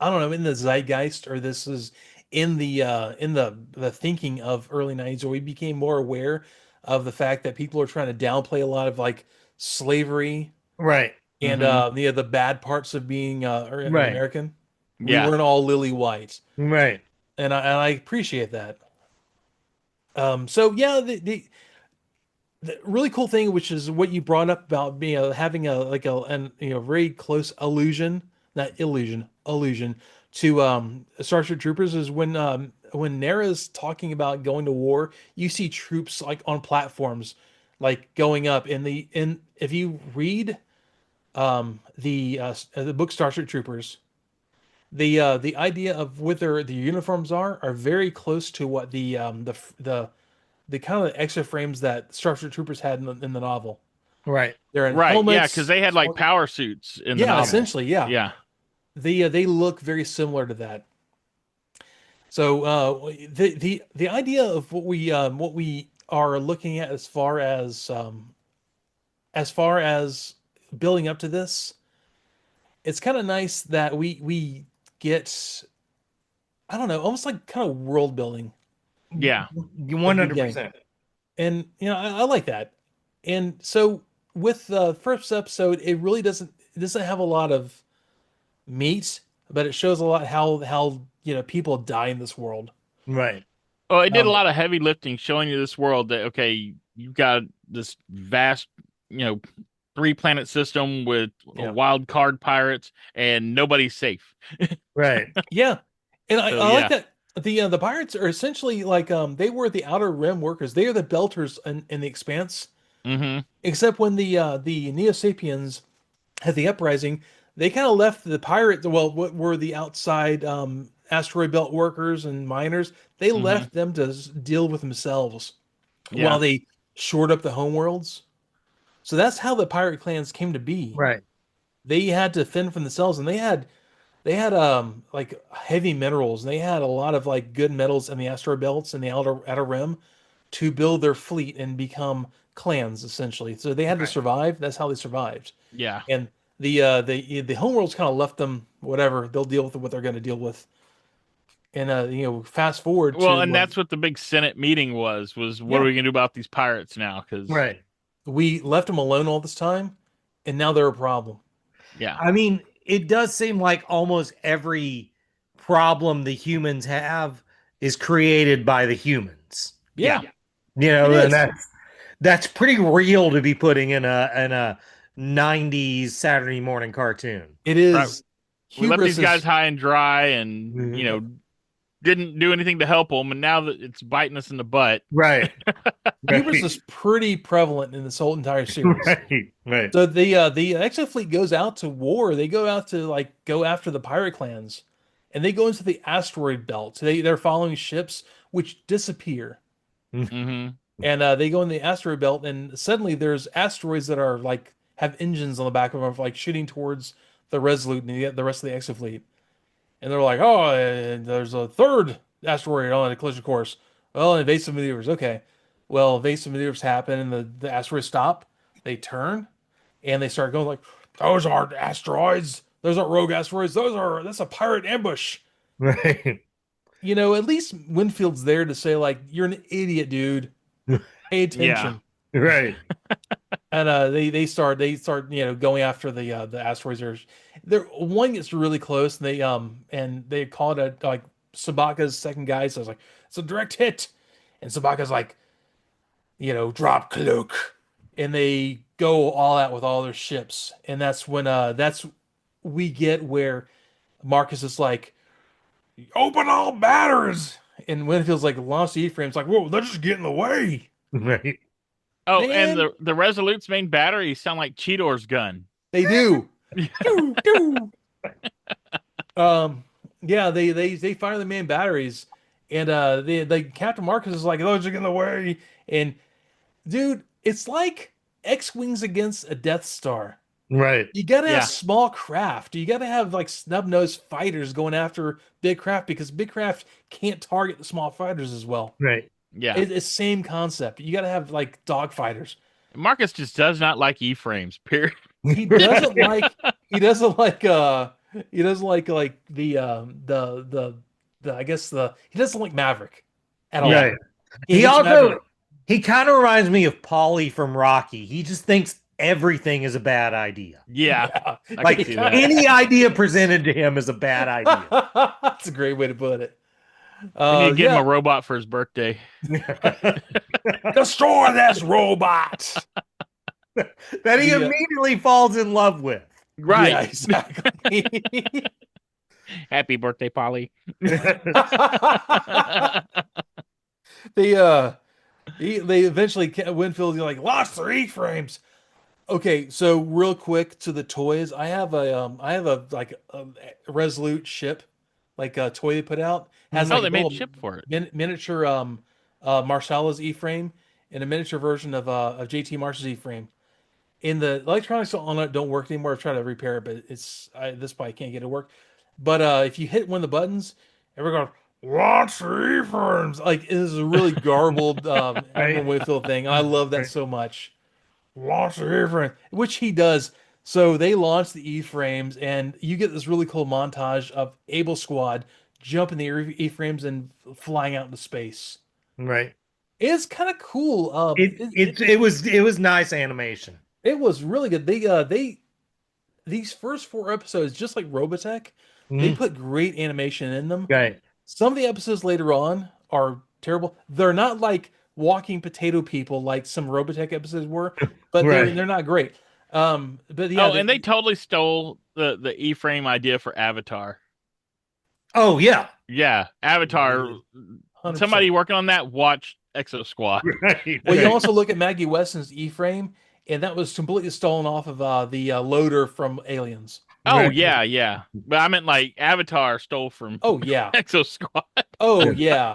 I don't know in the zeitgeist or this is in the thinking of early 90s where we became more aware of the fact that people are trying to downplay a lot of like slavery Right. and hmm the bad parts of being an Right. American. We yeah. weren't all lily white, Right. and I appreciate that. So yeah, the really cool thing, which is what you brought up about being having a like a an very close allusion, not illusion, allusion to Starship Troopers is when Nara's talking about going to war, you see troops like on platforms, like going up in if you read the book Starship Troopers, the idea of what the uniforms are very close to what the kind of extra frames that Starship Troopers had in the novel. Right. They're in Right. Yeah, because helmets. they had like power suits in the Yeah, novel. essentially, yeah. Yeah. They look very similar to that. So the idea of what we are looking at as far as building up to this, it's kind of nice that we get I don't know, almost like kind of world building Yeah. You at the beginning. 100%. And I like that. And so with the first episode, it doesn't have a lot of meat, but it shows a lot how people die in this world. Right. Oh, it did a Um, lot of heavy lifting, showing you this world that okay, you've got this vast, you know, three planet system with yeah, wild card pirates, and nobody's safe. Right. yeah, and I, So I like yeah. that the pirates are essentially like they were the outer rim workers. They are the belters in the expanse. Hmm. Except when the Neo Sapiens had the uprising, they kind of left the pirates. Well, what were the outside asteroid belt workers and miners? They Hmm. left them to deal with themselves while Yeah. shored up the homeworlds. So that's how the pirate clans came to be. Right. They had to fend for themselves, and they had like heavy minerals, and they had a lot of like good metals in the asteroid belts and the outer rim to build their fleet and become clans essentially. So they had to Right. survive. That's how they survived. Yeah. And the homeworlds kind of left them whatever. They'll deal with what they're going to deal with. And fast forward Well, to and when that's what the big Senate meeting was what are yeah, we gonna do about these pirates now? Because Right. we left them alone all this time, and now they're a problem. yeah, I mean, it does seem like almost every problem the humans have is created by the humans. Yeah, it And is. that's pretty real to be putting in a 90s Saturday morning cartoon. It right. is. We left Hubris these guys is high and dry, and didn't do anything to help them, and now that it's biting us in the butt. Right. hubris is pretty prevalent in this whole entire series. Right. Right. So the Exo fleet goes out to war. They go out to like go after the pirate clans, and they go into the asteroid belt. They're following ships which disappear, Mm-hmm. and they go in the asteroid belt, and suddenly there's asteroids that are like have engines on the back of them, like shooting towards the Resolute and the rest of the Exo fleet. And they're like, oh, there's a third asteroid on a collision course. Well, invasive maneuvers. Okay. Well, invasive maneuvers happen and the asteroids stop. They turn and they start going like, those aren't asteroids. Those aren't rogue asteroids. That's a pirate ambush. Right. At least Winfield's there to say, like, you're an idiot, dude. Pay attention. Right. And they start going after the asteroids. One gets really close, and they call it a like Sabaka's second guy. So it's like it's a direct hit, and Sabaka's like drop cloak, and they go all out with all their ships, and that's when we get where Marcus is like open all batters, and Winfield's like launch the E-frames like whoa, they're just getting in the way. Right. Oh, Man. and the Resolute's main batteries sound like Cheetor's gun. They do. Doo, doo. Yeah, they fire the main batteries, and the Captain Marcus is like, "Those are in the way." And dude, it's like X-wings against a Death Star. Right. You gotta have Yeah. small craft. You gotta have like snub-nosed fighters going after big craft because big craft can't target the small fighters as well. Right. Yeah. It's same concept. You gotta have like dog fighters. Marcus just does not like E-frames, period. He doesn't like he doesn't like he doesn't like the I guess he doesn't like Maverick at all. Right. He He hates also Maverick. he kind of reminds me of Paulie from Rocky. He just thinks everything is a bad idea. Yeah. Yeah. I Like can see that. any idea presented to him is a bad idea. That's a great way to put it. We need to get him Yeah. a robot for his birthday. Destroy this robot. That he Yeah. immediately falls in love with. Right. Yeah, exactly. Happy birthday, Polly. They eventually Winfield's like lost their E-frames. Okay, so real quick to the toys, I have a like a Resolute ship, like a toy they put out has Oh, like they a made a little chip for it. miniature Marshalla's E-frame and a miniature version of JT Marsh's E-frame. In the electronics on it don't work anymore. I've tried to repair it, but this point I can't get it to work. But if you hit one of the buttons, and we're going launch the E-frames, like it is a really garbled Edmund Winfield thing, and I love that Right. so much. Launch the E-frame, which he does. So they launch the E-frames, and you get this really cool montage of Exosquad jumping the E-frames and flying out into space. Right. It's kind of cool. It was nice animation. It was really good. These first 4 episodes, just like Robotech, they put great animation in them. Right. Some of the episodes later on are terrible. They're not like walking potato people like some Robotech episodes were, but Right. they're not great. But yeah, And they totally stole the E-frame idea for Avatar. Oh yeah. Yeah, Avatar. 100%. Somebody working on that watched Exosquad. Right. Well, you also look at Maggie Wesson's E-frame, and that was completely stolen off of the loader from Aliens. Oh Right. yeah. But I meant like Avatar stole from Oh yeah. Exosquad. Oh yeah.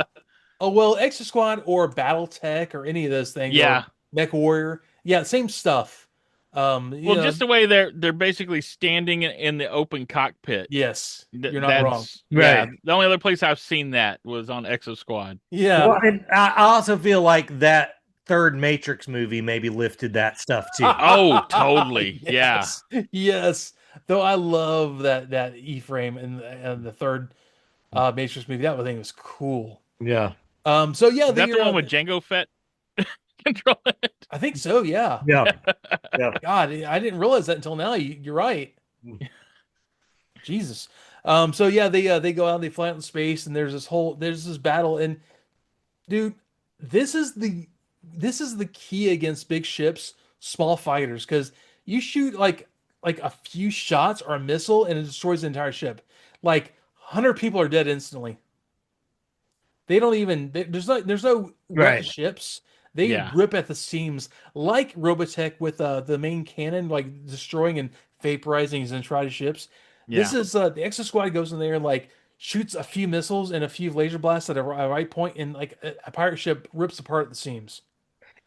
Oh well, Exosquad or BattleTech or any of those things. Yeah. Mech Warrior. Yeah, same stuff. You Well, know, just the way they're basically standing in the open cockpit. yes, you're not wrong. That's Right. The only other place I've seen that was on Exosquad. Yeah. Well, and I also feel like that third Matrix movie maybe lifted that stuff too. Oh, totally. Yeah. Yes. Yes. Though I love that E-frame and the third Matrix movie. That thing was cool. Yeah. So yeah, Is that the one with Jango Fett controlling it? I think so. Yeah. Yeah. Yeah. God, I didn't realize that until now. You're right. Jesus. So yeah, they go out, they fly out in space, and there's this battle, and dude, this is the key against big ships, small fighters, because you shoot like a few shots or a missile, and it destroys the entire ship. Like 100 people are dead instantly. They don't even there's no wet Right. ships. They Yeah. rip at the seams like Robotech with the main cannon, like destroying and vaporizing his entire ships. This Yeah. is the Exosquad goes in there and like shoots a few missiles and a few laser blasts at a right point, and like a pirate ship rips apart at the seams.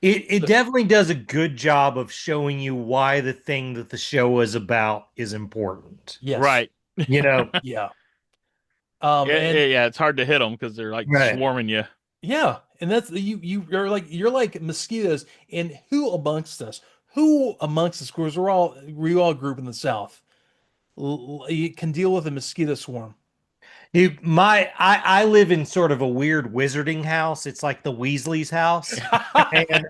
It definitely does a good job of showing you why the thing that the show is about is important. Yes. Right. You know, Yeah. Yeah, yeah, it's hard to hit them because they're like Right. swarming you. Yeah, and that's you're like mosquitoes. And who amongst us? Who amongst us? Because we all grew up in the South. You can deal with a mosquito swarm. dude, I live in sort of a weird wizarding house. It's like the Weasley's house. And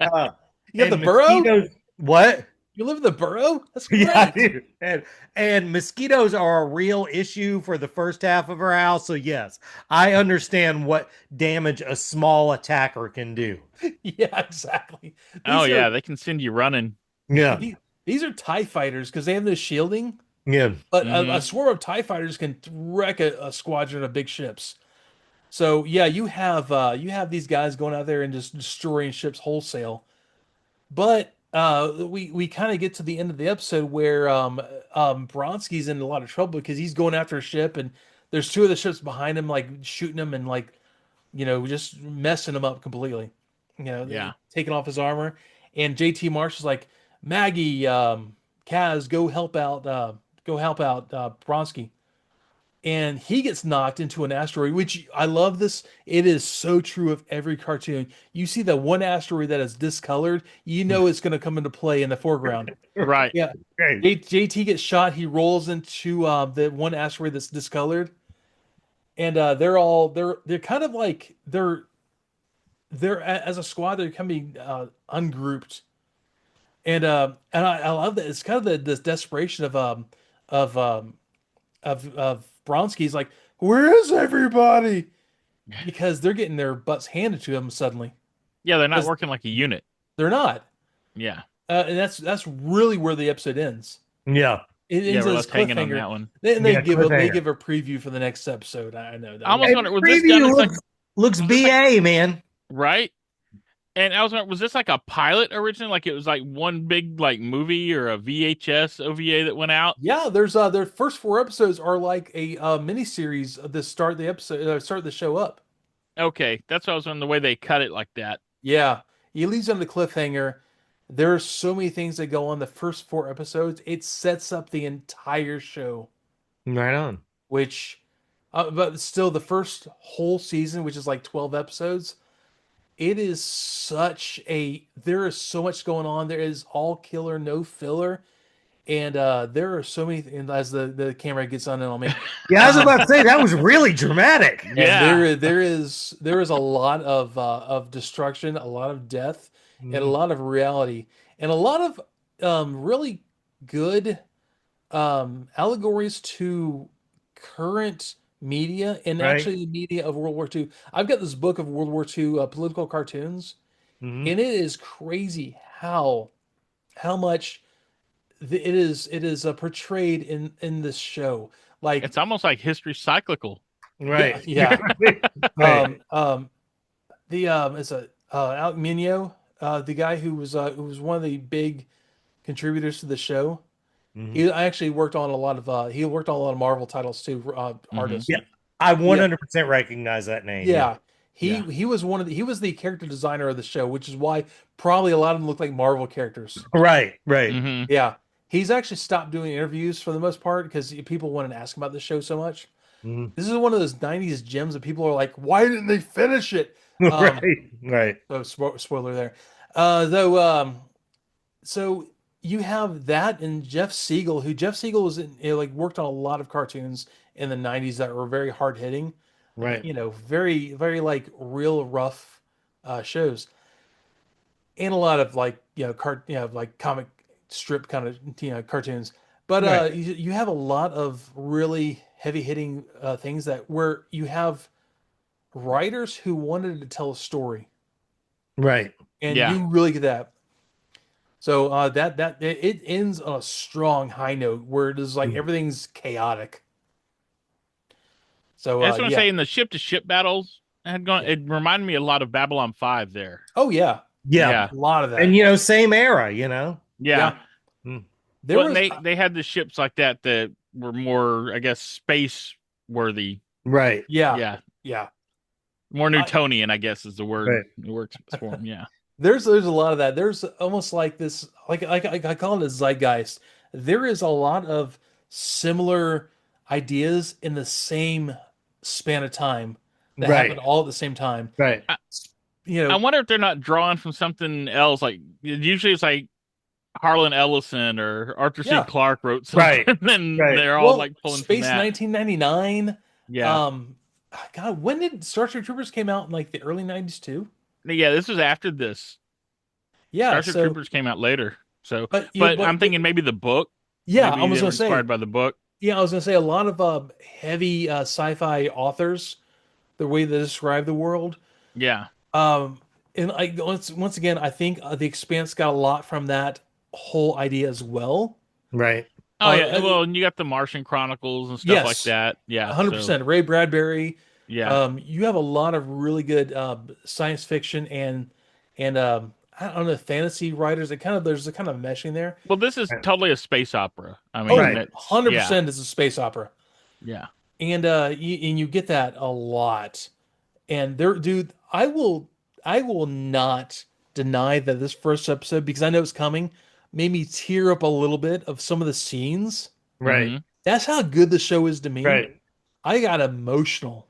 You have and the burrow? mosquitoes- What? You live in the burrow? That's great. Yeah, dude. And mosquitoes are a real issue for the first half of our house. So yes, I understand what damage a small attacker can do. Yeah, exactly. Oh These yeah, are, they can send you running. Yeah. these are TIE fighters because they have no shielding. Yeah. But a Mhm. swarm of TIE fighters can wreck a squadron of big ships. So yeah, you have these guys going out there and just destroying ships wholesale. But we kind of get to the end of the episode where Bronski's in a lot of trouble because he's going after a ship, and there's two of the ships behind him, like shooting him and like just messing him up completely. Yeah. Taking off his armor. And JT Marsh is like, Maggie, Kaz, go help out Bronsky. And he gets knocked into an asteroid, which I love this. It is so true of every cartoon. You see that one asteroid that is discolored, you know it's going to come into play in the foreground. Right. Yeah. Great. JT gets shot. He rolls into the one asteroid that's discolored, and they're kind of like they're as a squad they're coming ungrouped, and I love that. It's kind of this desperation of um of Bronski's like, where is everybody? Because they're getting their butts handed to them suddenly. Yeah, they're not 'Cause working like a unit. they're not, Yeah. and that's really where the episode ends. Yeah. It Yeah, ends we're as left hanging on cliffhanger. that one. Then they Yeah, give cliffhanger. a preview for the next episode. I know that. I almost And wonder, was this preview done as like looks BA, man. right? And I was wondering, was this like a pilot originally? Like it was like one big like movie or a VHS OVA that went out? Yeah, there's their first 4 episodes are like a mini series of the start the episode start the show up. Okay, that's what I was wondering, the way they cut it like that. Yeah, he leaves on the cliffhanger. There are so many things that go on the first 4 episodes. It sets up the entire show, Right on. which, but still, the first whole season, which is like 12 episodes, it is there is so much going on. There is all killer, no filler. And there are so many, and as the camera gets on and on me, Yeah, I was about to say that was really dramatic. and Yeah. there is a lot of destruction, a lot of death, and a lot of reality, and a lot of really good allegories to current media and Right. actually the media of World War II. I've got this book of World War II political cartoons, Mhm. and it is crazy how much it is portrayed in this show. Like It's almost like history cyclical. Right. yeah. Right. It's a Alec Mino, the guy who was one of the big contributors to the show. Mhm. I actually worked on a lot of Marvel titles too. Artist. Yeah. I 100% recognize that name. Yeah. He was he was the character designer of the show, which is why probably a lot of them look like Marvel characters. Right, right. Hmm. Yeah. He's actually stopped doing interviews for the most part because people wanted to ask him about the show so much. Mhm. This is one of those 90s gems that people are like, why didn't they finish it? Right, right. So spoiler there. Though so you have that and Jeff Siegel, who Jeff Siegel was like worked on a lot of cartoons in the 90s that were very hard hitting, Right. very, very like real rough shows. And a lot of like, like comic strip kind of, cartoons. But Right. you have a lot of really heavy hitting things that where you have writers who wanted to tell a story, Right. and Yeah. you really get that. So it ends on a strong high note where it is like Mhm. everything's chaotic. So That's what I'm yeah. saying. The ship to ship battles had gone. Yeah. It reminded me a lot of Babylon 5 there. Oh yeah, Yeah. Yeah. a lot of that. And same era, you know. Yeah. Yeah. Mm. There Well, was they had the ships like that that were more, I guess, space worthy. Right. yeah, Yeah. yeah. More Newtonian, I guess, is the word. Right. It works for them. Yeah. There's a lot of that. There's almost like this, like I call it a zeitgeist. There is a lot of similar ideas in the same span of time that Right. happen all at the same time. Right. You I know, wonder if they're not drawn from something else. Like usually it's like Harlan Ellison or Arthur C. Yeah. Clarke wrote something, Right. and Right. they're all well, like pulling from Space that. 1999. Yeah. God, when did Star Trek Troopers came out in like the early 90s too? Yeah, this was after this. Yeah, Star Trek so Troopers came out later. So, but but I'm thinking maybe the book. yeah, Maybe I was they were gonna say inspired by the book. yeah, I was gonna say a lot of heavy sci-fi authors, the way they describe the world. Yeah. Um, and once again, I think The Expanse got a lot from that whole idea as well. Right. Oh yeah. Uh, Well, and you got the Martian Chronicles and stuff like yes, that. Yeah. So 100%. Ray Bradbury. yeah. You have a lot of really good science fiction and I don't know, fantasy writers. There's a kind of meshing there. Well, this is totally a space opera. I Oh, mean, Right. it's 100% is a space opera. yeah. And you get that a lot. And there, dude, I will not deny that this first episode, because I know it's coming, made me tear up a little bit of some of the scenes. Right. Mhm. That's how good the show is to me. Right. I got emotional.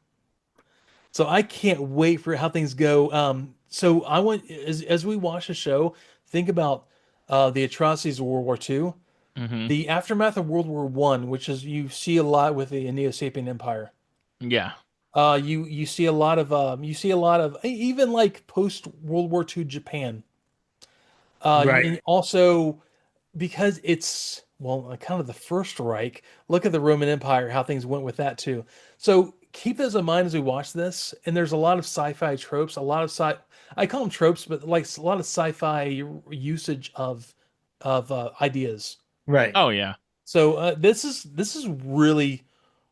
So I can't wait for how things go. So I want as we watch the show, think about the atrocities of World War II, Mhm. the aftermath of World War One, which is you see a lot with the Neo-Sapien Empire. Yeah. You see a lot of even like post World War II Japan. Right. And also because it's well kind of the First Reich. Look at the Roman Empire, how things went with that too. So keep those in mind as we watch this. And there's a lot of sci-fi tropes, a lot of I call them tropes, but like a lot of sci-fi usage of ideas. Right. Oh yeah. So this is really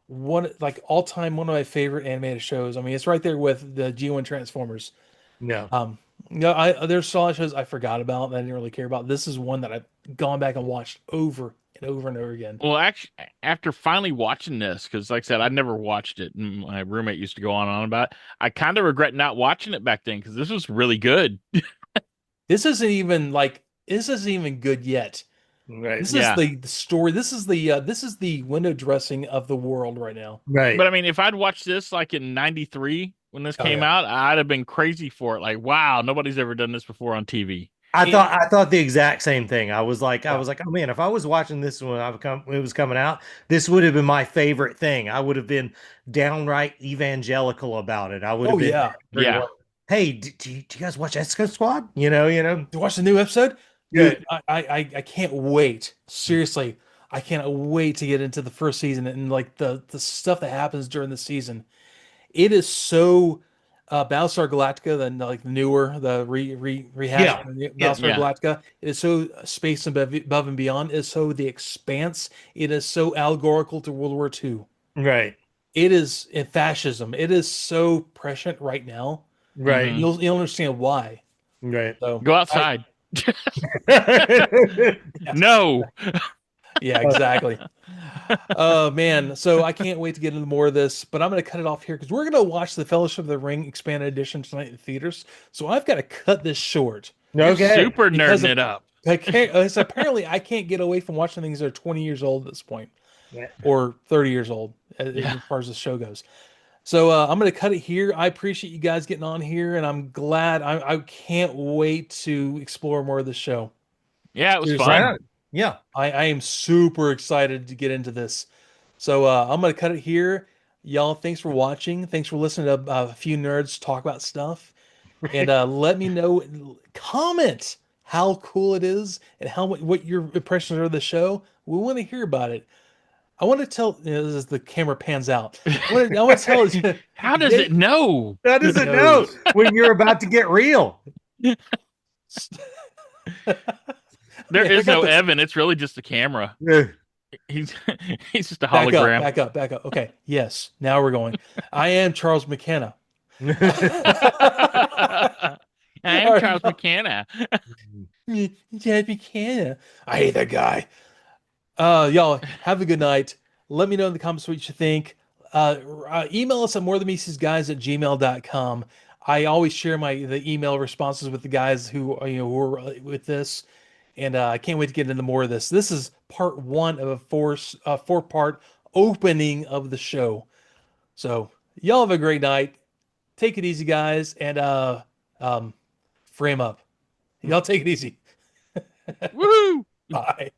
one like all time one of my favorite animated shows. I mean, it's right there with the G1 Transformers. No. There's a lot of shows I forgot about that I didn't really care about. This is one that I've gone back and watched over and over and over again. Well, actually, after finally watching this, because like I said, I'd never watched it, and my roommate used to go on and on about it. I kind of regret not watching it back then because this was really good. This isn't even good yet. Right. This Yeah. is the story. This is the window dressing of the world right now. Right. But I mean, if I'd watched this like in '93 when this Oh, came yeah. out, I'd have been crazy for it. Like, wow, nobody's ever done this before on TV. I thought the exact same thing. I was like, Yeah. oh man, if I was watching this when it was coming out, this would have been my favorite thing. I would have been downright evangelical about it. I would have Oh been, yeah. Yeah. hey, do you guys watch Exosquad? You know. To watch the new episode, Yeah. dude, I can't wait. Seriously, I can't wait to get into the first season and like the stuff that happens during the season. It is so Battlestar Galactica, the newer, the rehash Yeah. Battlestar Yeah. Galactica. It is so space and above and beyond. It is so The Expanse. It is so allegorical to World War II. Right. It is in fascism. It is so prescient right now. Right. Mhm. You'll understand why. Right. So Go outside. Yeah. No. Yeah, exactly. Oh man, so I can't wait to get into more of this, but I'm going to cut it off here because we're going to watch the Fellowship of the Ring expanded edition tonight in theaters. So I've got to cut this short You're Okay. super because nerding of- it up. I can't. So apparently, I can't get away from watching things that are 20 years old at this point, Yeah. or 30 years old Yeah. as far as the show goes. So I'm going to cut it here. I appreciate you guys getting on here, and I'm glad. I can't wait to explore more of the show. Yeah, it was Seriously. fun. Yeah. I am super excited to get into this. So I'm going to cut it here. Y'all, thanks for watching. Thanks for listening to a few nerds talk about stuff. And let me know, comment how cool it is and what your impressions are of the show. We want to hear about it. I want to tell, as the camera pans out, I want to tell How does it know? How does it know knows? when you're about to get real? There Yeah, is I got no this. Evan. It's really just a camera. He's he's just a Back hologram. up, back up. Okay, yes, now we're going. I am Charles McKenna. I am Alright, Charles y'all. McKenna. Chad McKenna. I hate that guy. Y'all have a good night. Let me know in the comments what you think. Email us at morethanmeetstheseguys@gmail.com. I always share the email responses with the guys who are with this, and I can't wait to get into more of this. This is part one of a four-part opening of the show. So y'all have a great night. Take it easy, guys, and frame up. Y'all take it easy. Woo! Bye.